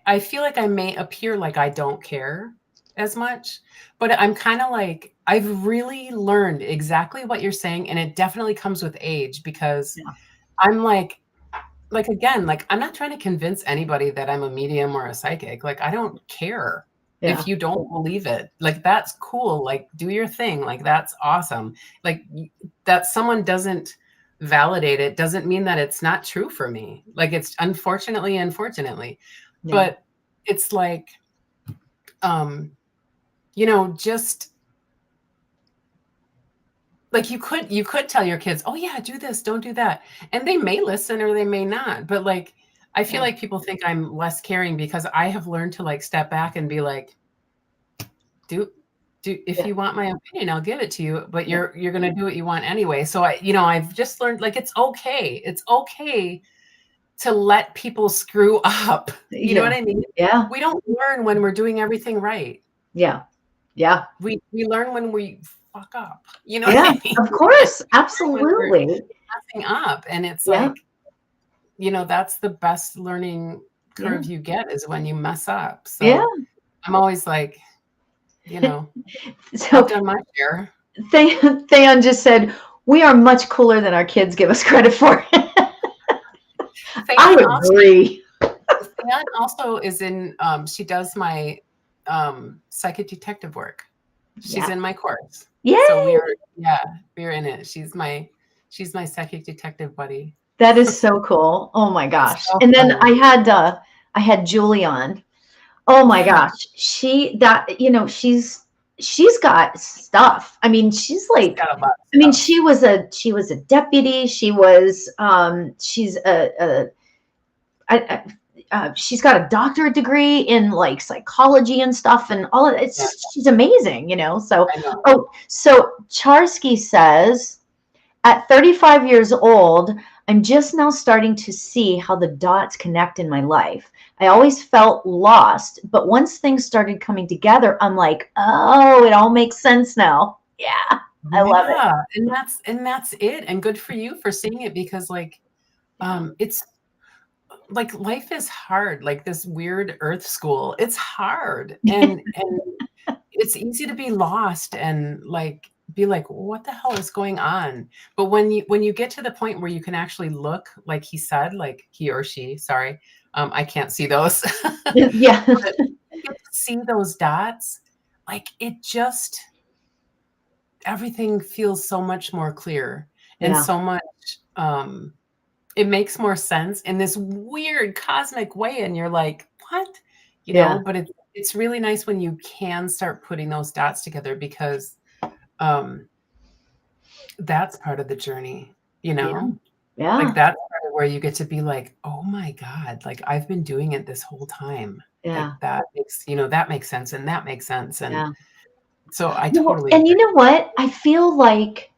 I feel like I may appear like I don't care as much, but I'm kind of like, I've really learned exactly what you're saying, and it definitely comes with age, because I'm like again, like I'm not trying to convince anybody that I'm a medium or a psychic. Like I don't care if you don't believe it. Like that's cool. Like do your thing. Like that's awesome. Like that someone doesn't validate it doesn't mean that it's not true for me. Like it's unfortunately, but it's like, just like you could tell your kids, oh yeah, do this, don't do that. And they may listen or they may not. But like, I feel like people think I'm less caring because I have learned to like step back and be like, if you want my opinion, I'll give it to you, but you're going to do what you want anyway. So I've just learned, like, it's okay. It's okay to let people screw up. You know what I mean? Yeah. We don't learn when we're doing everything right. Yeah. Yeah. We learn when we fuck up. You know what I mean? Of course. Absolutely. Messing up. And it's like, that's the best learning curve you get, is when you mess up. So I'm always like, so I've done my share. Theon just said, we are much cooler than our kids give us credit for. I agree. Theon also is in, she does my psychic detective work. She's in my course. Yeah. So we're in it. She's my psychic detective buddy. That is so cool. Oh my gosh. So And then funny. I had Julie on. Oh my Yeah, gosh. She's got stuff. I mean, she's she's like, got a lot of I mean, stuff. she was a deputy. She's she's got a doctorate degree in like psychology and stuff and all of it. It's Yeah, just, she's amazing, So, I know. so Charsky says, at 35 years old, I'm just now starting to see how the dots connect in my life. I always felt lost, but once things started coming together, I'm like, oh, it all makes sense now. Yeah, I love it. Yeah, and that's it. And good for you for seeing it, because like Yeah, it's like life is hard, like this weird earth school. It's hard. And it's easy to be lost and like be like, what the hell is going on? But when you get to the point where you can actually look, like he said, like he or she, sorry, I can't see those. yeah, But you get to see those dots, like it just everything feels so much more clear and yeah, so much it makes more sense in this weird cosmic way, and you're like, what? yeah, But it's really nice when you can start putting those dots together, because um that's part of the journey, yeah, like yeah, that's part of where you get to be like, oh my God, like I've been doing it this whole time. Like yeah, that makes sense, and that makes sense. And yeah. so I Well, totally and you agree. know what? I feel like,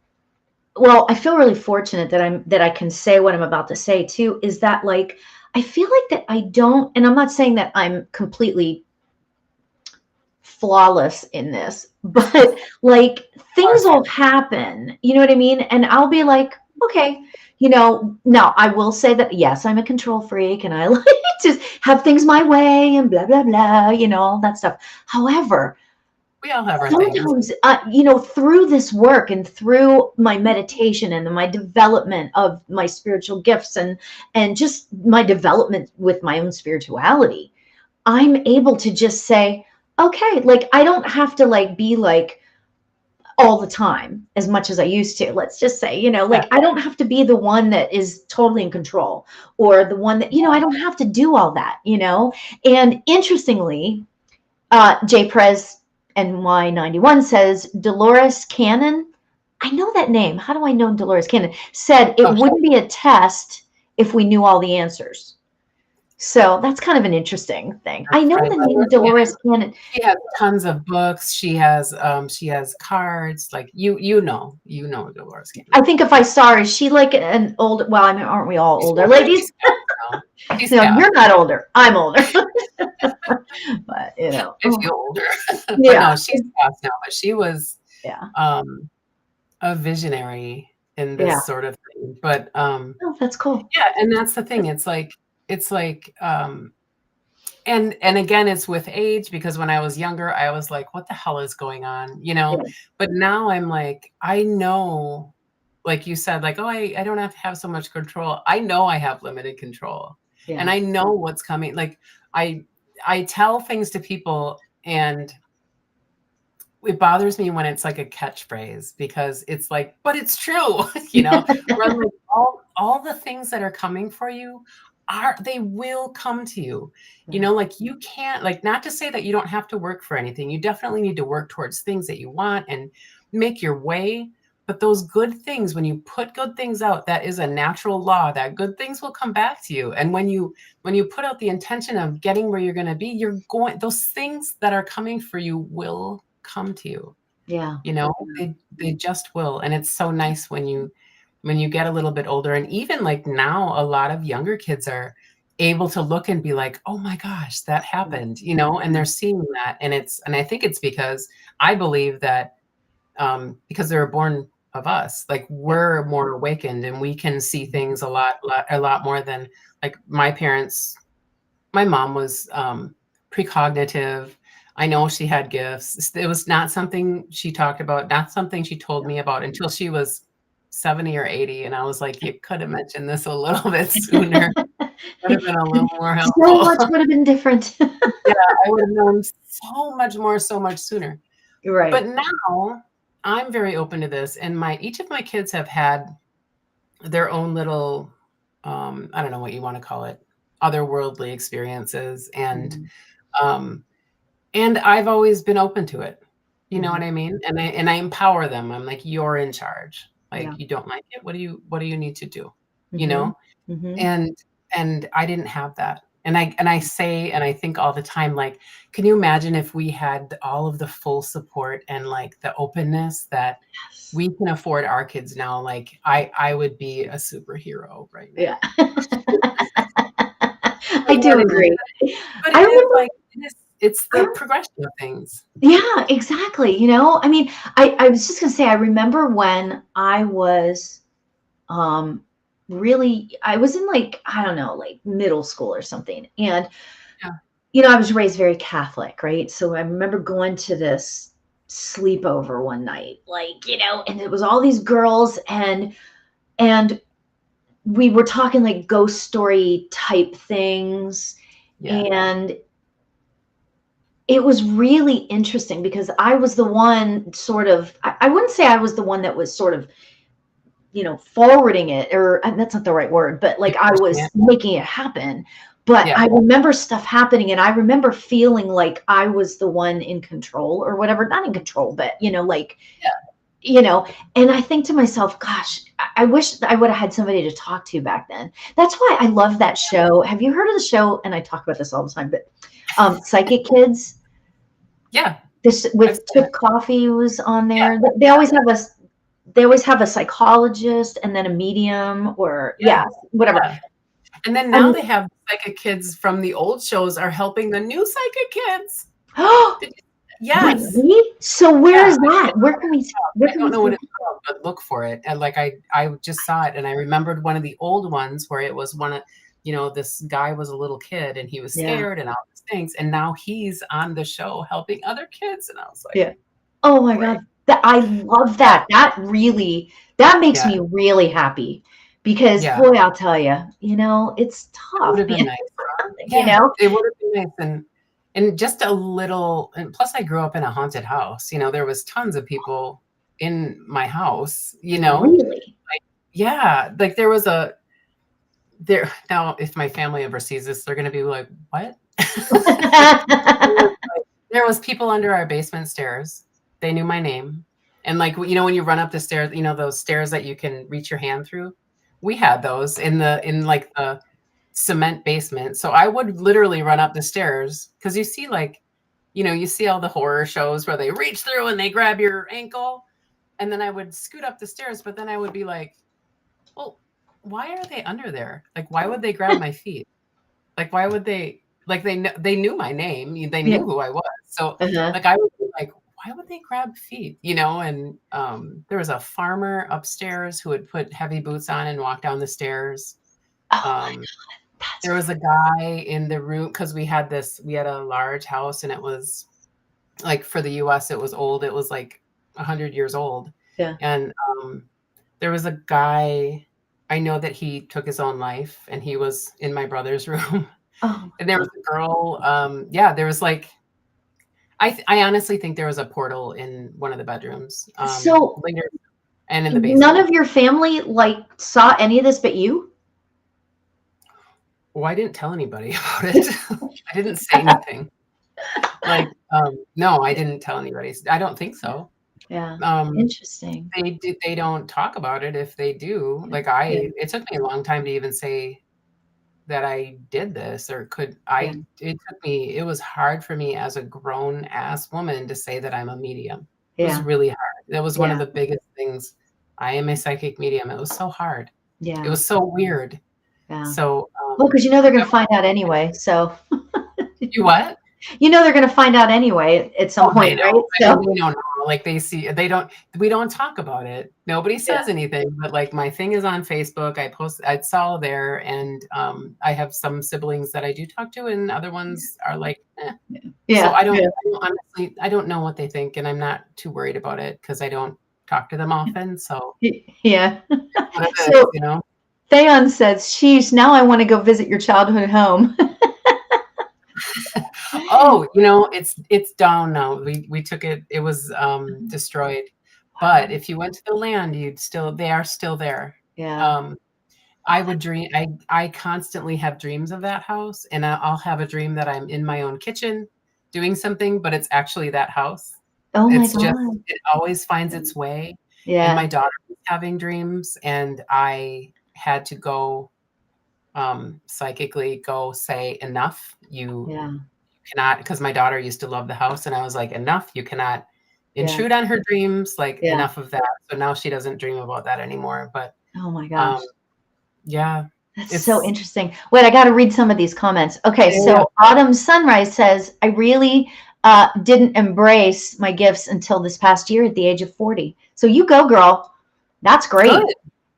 well, I feel really fortunate that I can say what I'm about to say too, is that like I feel like that I don't, and I'm not saying that I'm completely flawless in this, but like things Far will from happen, you know what I mean? And I'll be like, okay, now I will say that yes, I'm a control freak and I like to have things my way and blah blah blah, all that stuff. However, we all have our things. sometimes through this work and through my meditation and my development of my spiritual gifts and just my development with my own spirituality, I'm able to just say, okay, like I don't have to like be like all the time as much as I used to. Let's just say, Yeah. like I don't have to be the one that is totally in control or the one that, I don't have to do all that. And interestingly, J Prez NY91 says Dolores Cannon. I know that name. How do I know Dolores Cannon? Said it Oh, wouldn't be a test if we knew all the answers. So that's kind of an interesting thing. I know I the love name her. Dolores Cannon. She has tons of books. She has cards. Like you know Dolores I Cannon. think if I saw her, is she like an old? Well, I mean, aren't we all She's older older. ladies? She's passed now. She's No, you're passed. not older. I'm older. But I oh, feel older. But yeah, no, she's passed now. But she was yeah, um a visionary in yeah. this sort of thing. But Oh, that's cool. yeah, and that's the thing. It's like and again, it's with age, because when I was younger, I was like, what the hell is going on? Yeah, But now I'm like, I know, like you said, like, oh, I don't have to have so much control. I know I have limited control, and yeah, I know what's coming. Like I I tell things to people, and it bothers me when it's like a catchphrase, because it's like, but it's true, where I'm like, all the things that are coming for you they will come to you. yeah, Like you can't, like, not to say that you don't have to work for anything. You definitely need to work towards things that you want and make your way. But those good things, when you put good things out, that is a natural law that good things will come back to you. And when you put out the intention of getting where you're going to be, those things that are coming for you will come to you. yeah, They just will. And it's so nice when you get a little bit older, and even like now a lot of younger kids are able to look and be like, oh my gosh, that happened, and they're seeing that. And I think it's because I believe that because they were born of us, like yeah, we're more awakened and we can see things a lot more than like my parents. My mom was precognitive. I know she had gifts. It was not something she talked about, not something she told me about until she was 70 or 80. And I was like, you could have mentioned this a little bit sooner. Would have been a little more so helpful. much would have been different. Yeah, I would have known so much more, so much sooner. You're right. But now I'm very open to this. And each of my kids have had their own little I don't know what you want to call it, otherworldly experiences. And I've always been open to it. You know what I mean? And I empower them. I'm like, you're in charge. Like, you don't like it. What do you need to do? You know? And I didn't have that. And I say, and I think all the time, like, can you imagine if we had all of the full support and like the openness that we can afford our kids now? Like, I would be a superhero right now. I do agree. But I it is remember, like, it's the progression of things. yeah, exactly. You know, I mean, I was just gonna say, I remember when I was really, I was in like, I don't know, like middle school or something. And, you know, I was raised very Catholic, right? So I remember going to this sleepover one night, like, you know, and it was all these girls, and we were talking like ghost story type things. And it was really interesting because I was the one sort of, I wouldn't say I was the one that was sort of, you know, forwarding it, or that's not the right word, but like I was making it happen. But I remember stuff happening, and I remember feeling like I was the one in control or whatever, not in control, but, you know, like, you know, and I think to myself, gosh, I wish I would have had somebody to talk to back then. That's why I love that show. Have you heard of the show? And I talk about this all the time, but Psychic Kids. Yeah. This with Chip Coffee was on there. They always have a psychologist and then a medium, or whatever. And then now they have Psychic Kids from the old shows are helping the new Psychic Kids. Yes. Really? So where is that? Where can we? I don't know what it's called, but look for it. And like I just saw it, and I remembered one of the old ones where it was one of, you know, this guy was a little kid and he was scared and all these things, and now he's on the show helping other kids, and I was like, oh my God, I love that. That makes me really happy, because boy, I'll tell you, you know, it's tough. It would have been nice. You know, it would have been nice, and just a little. And plus, I grew up in a haunted house. You know, there was tons of people in my house. You know, really, like there was there. Now, if my family ever sees this, they're going to be like, "What?" There was people under our basement stairs. They knew my name, and like, you know, when you run up the stairs, you know, those stairs that you can reach your hand through. We had those in like the cement basement. So I would literally run up the stairs, because you see, like, you know, you see all the horror shows where they reach through and they grab your ankle, and then I would scoot up the stairs, but then I would be like, well, why are they under there? Like, why would they grab my feet? Like, why would they, like, they knew my name, they knew who I was. So like, I would be like, why would they grab feet? You know, and there was a farmer upstairs who would put heavy boots on and walk down the stairs. There was a guy in the room, because we had a large house, and it was like, for the US, it was old. It was like 100 years old. And there was a guy, I know that he took his own life, and he was in my brother's room. And there was a girl, there was like, I honestly think there was a portal in one of the bedrooms. So later, and in the basement. None of your family like saw any of this but you? Well, I didn't tell anybody about it. I didn't say anything. Like, no, I didn't tell anybody. I don't think so. Interesting. They don't talk about it. If they do, like, it took me a long time to even say that I did this, or could I. It was hard for me as a grown ass woman to say that I'm a medium. It was really hard. That was one of the biggest things. I am a psychic medium. It was so hard. It was so weird. So, well, because you know they're going to find out anyway. So, you what? You know they're going to find out anyway at some point, right? So we don't know. Like, we don't talk about it. Nobody says anything. But like, my thing is on Facebook. It's all there, and I have some siblings that I do talk to, and other ones are like, So I don't honestly, I don't know what they think, and I'm not too worried about it, because I don't talk to them often. So So, you know. Theon says, "Sheesh, now I want to go visit your childhood home." Oh, you know, it's down now. We took it. It was destroyed. But if you went to the land, they are still there. I would dream. I constantly have dreams of that house, and I'll have a dream that I'm in my own kitchen doing something, but it's actually that house. Oh my It's just, God. it always finds its way. And Yeah. my daughter was having dreams, and I had to go psychically go say, enough. You Yeah. cannot, because my daughter used to love the house, and I was like, enough. You cannot Yeah. intrude on her dreams. Like, Yeah. enough of that. So now she doesn't dream about that anymore. But Oh my gosh. yeah, That's so it's interesting. Wait, I got to read some of these comments. Okay, yeah. so Autumn Sunrise says, I really didn't embrace my gifts until this past year at the age of 40. So you go, girl. That's great. Good.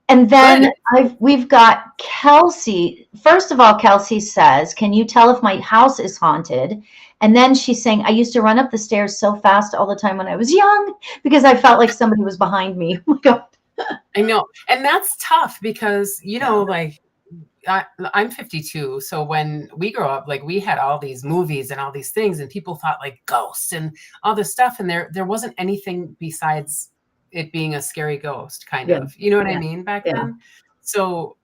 And then Good. we've got Kelsey. First of all, Kelsey says, can you tell if my house is haunted? And then she's saying, I used to run up the stairs so fast all the time when I was young because I felt like somebody was behind me. Oh my God. I know. And that's tough because, Yeah. like, I'm 52. So when we grew up, like, we had all these movies and all these things, and people thought like ghosts and all this stuff. And there wasn't anything besides it being a scary ghost, kind Yeah. of, you know what Yeah. I mean, back Yeah. then. So,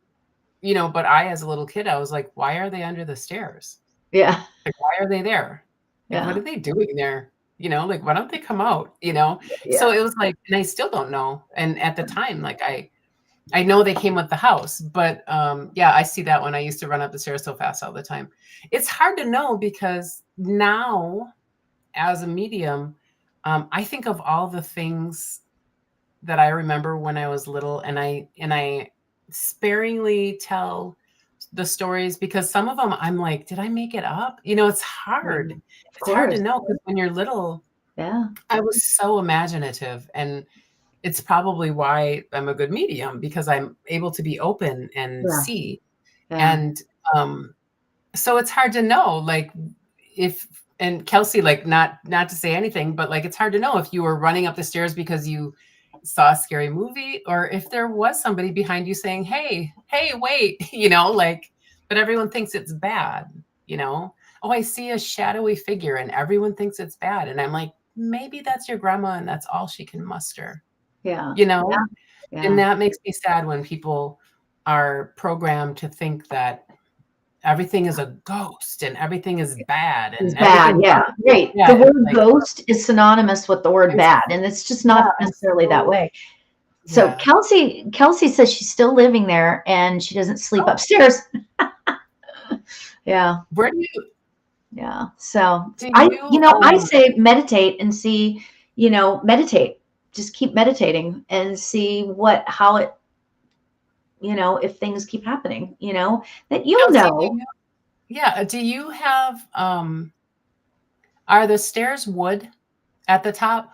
but I, as a little kid, I was like, why are they under the stairs? Yeah. Like, why are they there? Like, what Yeah. are they doing there? Like, why don't they come out? Yeah. So it was like, and I still don't know. And at the time, like, I know they came with the house, but yeah, I see that when I used to run up the stairs so fast all the time. It's hard to know because now, as a medium, I think of all the things that I remember when I was little, and I sparingly tell the stories because some of them I'm like, did I make it up? It's hard. Of It's hard to course. know because when you're little, Yeah. I was so imaginative, and it's probably why I'm a good medium, because I'm able to be open and Yeah. see. Yeah. And so it's hard to know, like, if, and Kelsey, like, not to say anything, but like, it's hard to know if you were running up the stairs because you saw a scary movie, or if there was somebody behind you saying, hey, wait, like, but everyone thinks it's bad, oh, I see a shadowy figure and everyone thinks it's bad. And I'm like, maybe that's your grandma and that's all she can muster. Yeah. And Yeah. that makes me sad when people are programmed to think that everything is a ghost and everything is bad It's and bad. everything. Yeah. Great. Yeah, The it's word like, ghost is synonymous with the word I'm bad, and it's just yeah, not I'm necessarily that so, way. So yeah. Kelsey says she's still living there and she doesn't sleep Oh, upstairs. Yeah. where do Yeah. So you I say meditate and see, meditate. Just keep meditating and see how it, if things keep happening, that Kelsey, do you have are the stairs wood at the top?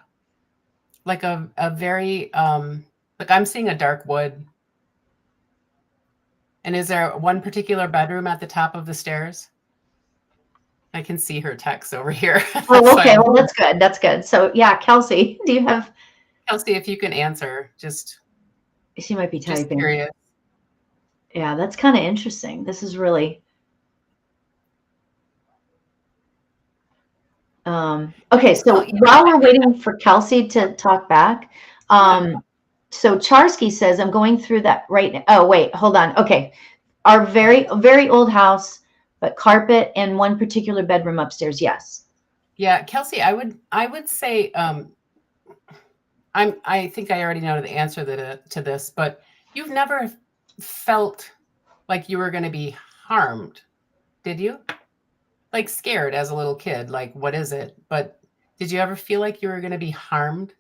Like a very like, I'm seeing a dark wood. And is there one particular bedroom at the top of the stairs? I can see her text over here. Oh, okay. Well, that's good. That's good. So yeah, Kelsey, do you have, Kelsey, if you can answer, she might be just typing. curious. Yeah, that's kind of interesting. This is really, okay. So while we're waiting for Kelsey to talk back, so Charsky says, I'm going through that right now. Oh, wait, hold on. Okay. Our very, very old house, but carpet and one particular bedroom upstairs. Yes. Yeah, Kelsey, I would say, I think I already know the answer to this, but you've never felt like you were going to be harmed, did you? Like, scared as a little kid, like, what is it? But did you ever feel like you were going to be harmed?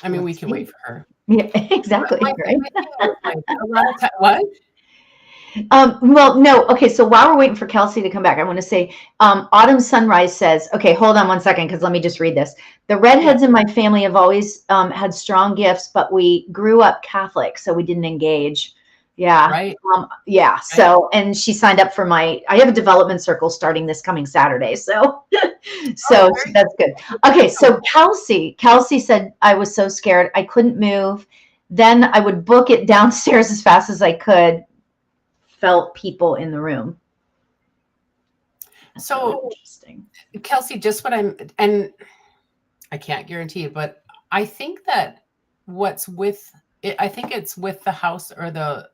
I mean, we can wait for her. Yeah, exactly. Right. Like, a lot of what? Well, no. Okay. So while we're waiting for Kelsey to come back, I want to say, Autumn Sunrise says, okay, hold on one second, because let me just read this. The redheads in my family have always had strong gifts, but we grew up Catholic, so we didn't engage. Yeah. Right. Yeah. So, and she signed up for I have a development circle starting this coming Saturday. So, so that's good. Okay. So Kelsey said, I was so scared. I couldn't move. Then I would book it downstairs as fast as I could. Felt people in the room. That's so really interesting. Kelsey, just what and I can't guarantee, but I think that what's with it, I think it's with the house or the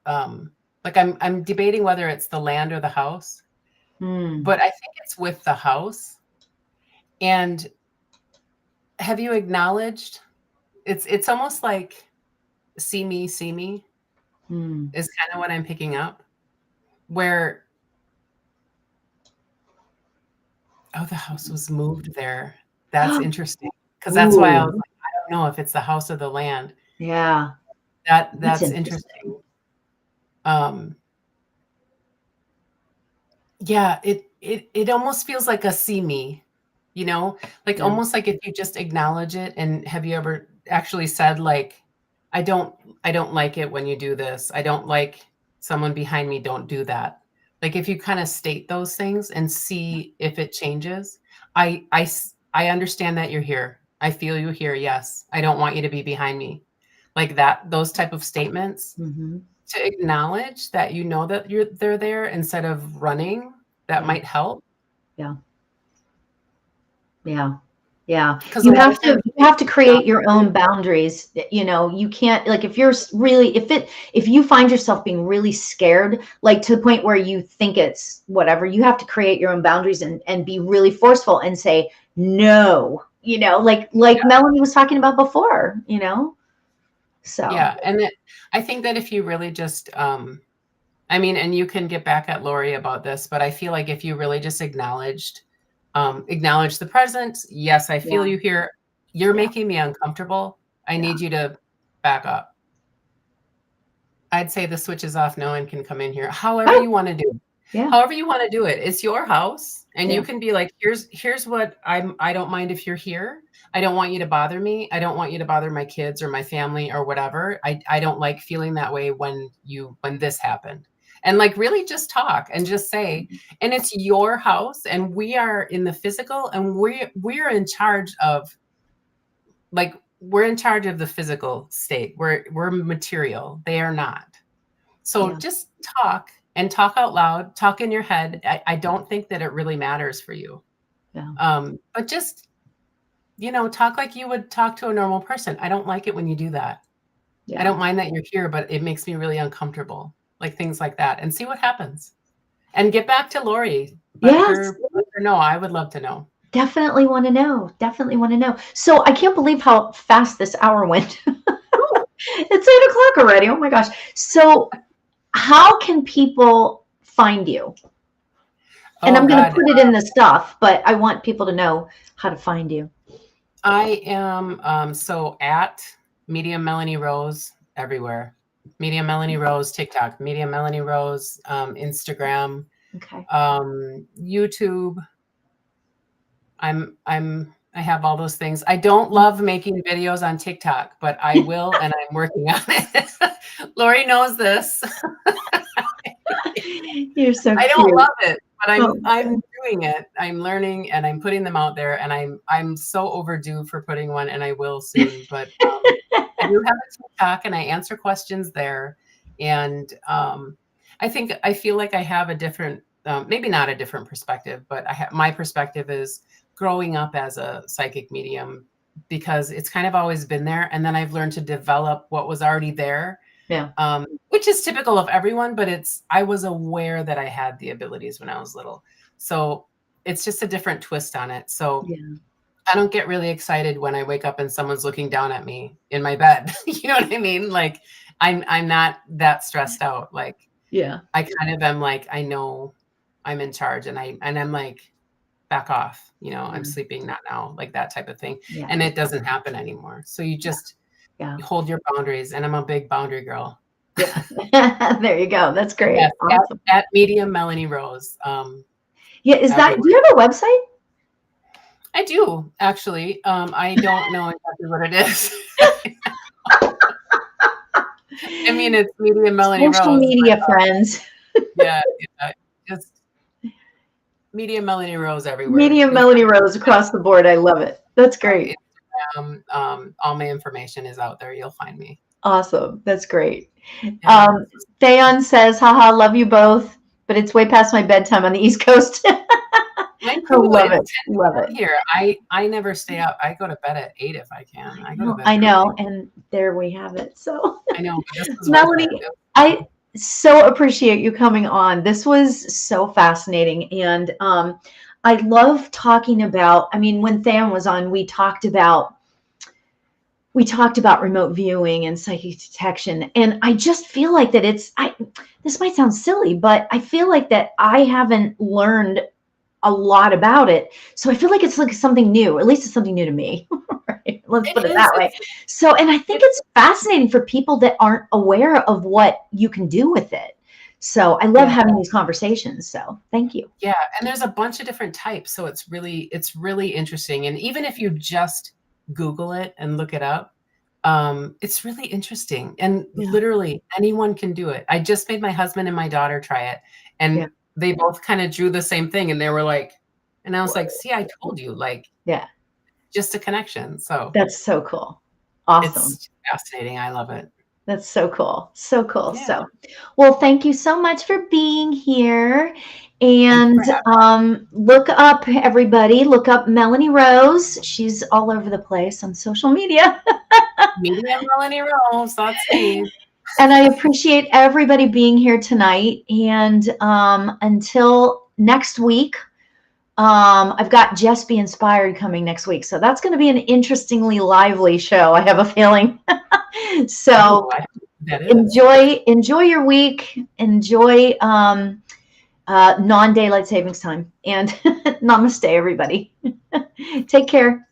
like I'm debating whether it's the land or the house, but I think it's with the house. And have you acknowledged it's almost like see me is kind of what I'm picking up, where the house was moved there. That's interesting, because that's why I was like, I don't know if it's the house or the land. Yeah. That's interesting. Yeah, it almost feels like a see me, like almost like if you just acknowledge it. And have you ever actually said, like, I don't like it when you do this. I don't like someone behind me, don't do that. Like if you kind of state those things and see if it changes. I understand that you're here. I feel you here. Yes. I don't want you to be behind me. Like that, those type of statements. To acknowledge that that they're there instead of running, that might help. Yeah. You have to create your own boundaries. You can't, like, if you're really, if you find yourself being really scared, like to the point where you think it's whatever, you have to create your own boundaries and be really forceful and say no, like Melanie was talking about before, so. Yeah. And I think that if you really just, and you can get back at Lauri about this, but I feel like if you really just acknowledge the present. Yes, I feel you here. You're making me uncomfortable. I need you to back up. I'd say the switch is off. No one can come in here. However you want to do it. However you want to do it. It's your house. And you can be like, here's what I don't mind if you're here. I don't want you to bother me. I don't want you to bother my kids or my family or whatever. I don't like feeling that way when this happened. And like really just talk and just say, and it's your house and we are in the physical and we're in charge of, like, we're in charge of the physical state. We're material. They are not. So just talk and talk out loud, talk in your head. I don't think that it really matters for you. But just, talk like you would talk to a normal person. I don't like it when you do that. I don't mind that you're here, but it makes me really uncomfortable. Like things like that, and see what happens. And get back to Lauri. Let her know. I would love to know. Definitely want to know. So I can't believe how fast this hour went. It's 8:00 already. Oh my gosh. So how can people find you? And I'm going to put it in the stuff, but I want people to know how to find you. I am so at Medium Melanie Rose everywhere. Medium Melanie Rose, TikTok, Medium Melanie Rose, Instagram, YouTube. I have all those things. I don't love making videos on TikTok, but I will, and I'm working on it. Lauri knows this. You're so I don't love it, but I'm doing it. I'm learning and I'm putting them out there, and I'm so overdue for putting one, and I will soon. But I do have a TikTok and I answer questions there. And I feel like I have a different, maybe not a different perspective, but my perspective is growing up as a psychic medium, because it's kind of always been there. And then I've learned to develop what was already there, which is typical of everyone, but I was aware that I had the abilities when I was little. So it's just a different twist on it. So I don't get really excited when I wake up and someone's looking down at me in my bed. You know what I mean? Like I'm not that stressed out. Like, I kind of am like, I know I'm in charge, and I'm like, back off, I'm sleeping, not now, like that type of thing. And it doesn't happen anymore. So you just hold your boundaries, and I'm a big boundary girl. There you go. That's great. Yes, awesome. At Medium Melanie Rose. Do you have a website? I do, actually. I don't know exactly what it is. I mean, it's Medium Melanie Rose. Social media friends. Just Medium Melanie Rose everywhere. Medium Melanie Rose across the board. I love it. That's great. All my information is out there. You'll find me. Awesome. That's great. Thayon says, haha, love you both, but it's way past my bedtime on the East Coast. Mine I love it. It's 10 Love it. here. I never stay up. I go to bed at 8 if I can. I go to bed I know. early. And there we have it. So I know, but this was worth Melanie, it. I so appreciate you coming on. This was so fascinating. And I love talking about, I mean, when Tham was on, we talked about remote viewing and psychic detection. And I just feel like that this might sound silly, but I feel like that I haven't learned a lot about it. So I feel like it's like something new, at least it's something new to me. Right? Let's put it that way. So, and I think it's fascinating for people that aren't aware of what you can do with it. So I love having these conversations. So thank you. Yeah. And there's a bunch of different types. So it's really interesting. And even if you just Google it and look it up, it's really interesting. And literally anyone can do it. I just made my husband and my daughter try it. And they both kind of drew the same thing. And they were like, and I was like, see, I told you, like, just a connection. So that's so cool. Awesome. It's fascinating. I love it. That's so cool. So cool. Yeah. So, well, thank you so much for being here. And look up, everybody, look up Melanie Rose. She's all over the place on social media. Medium Melanie Rose, that's me. And I appreciate everybody being here tonight. And until next week, I've got Just Be Inspired coming next week. So that's going to be an interestingly lively show, I have a feeling. So enjoy your week. Enjoy non-daylight savings time. And namaste, everybody. Take care.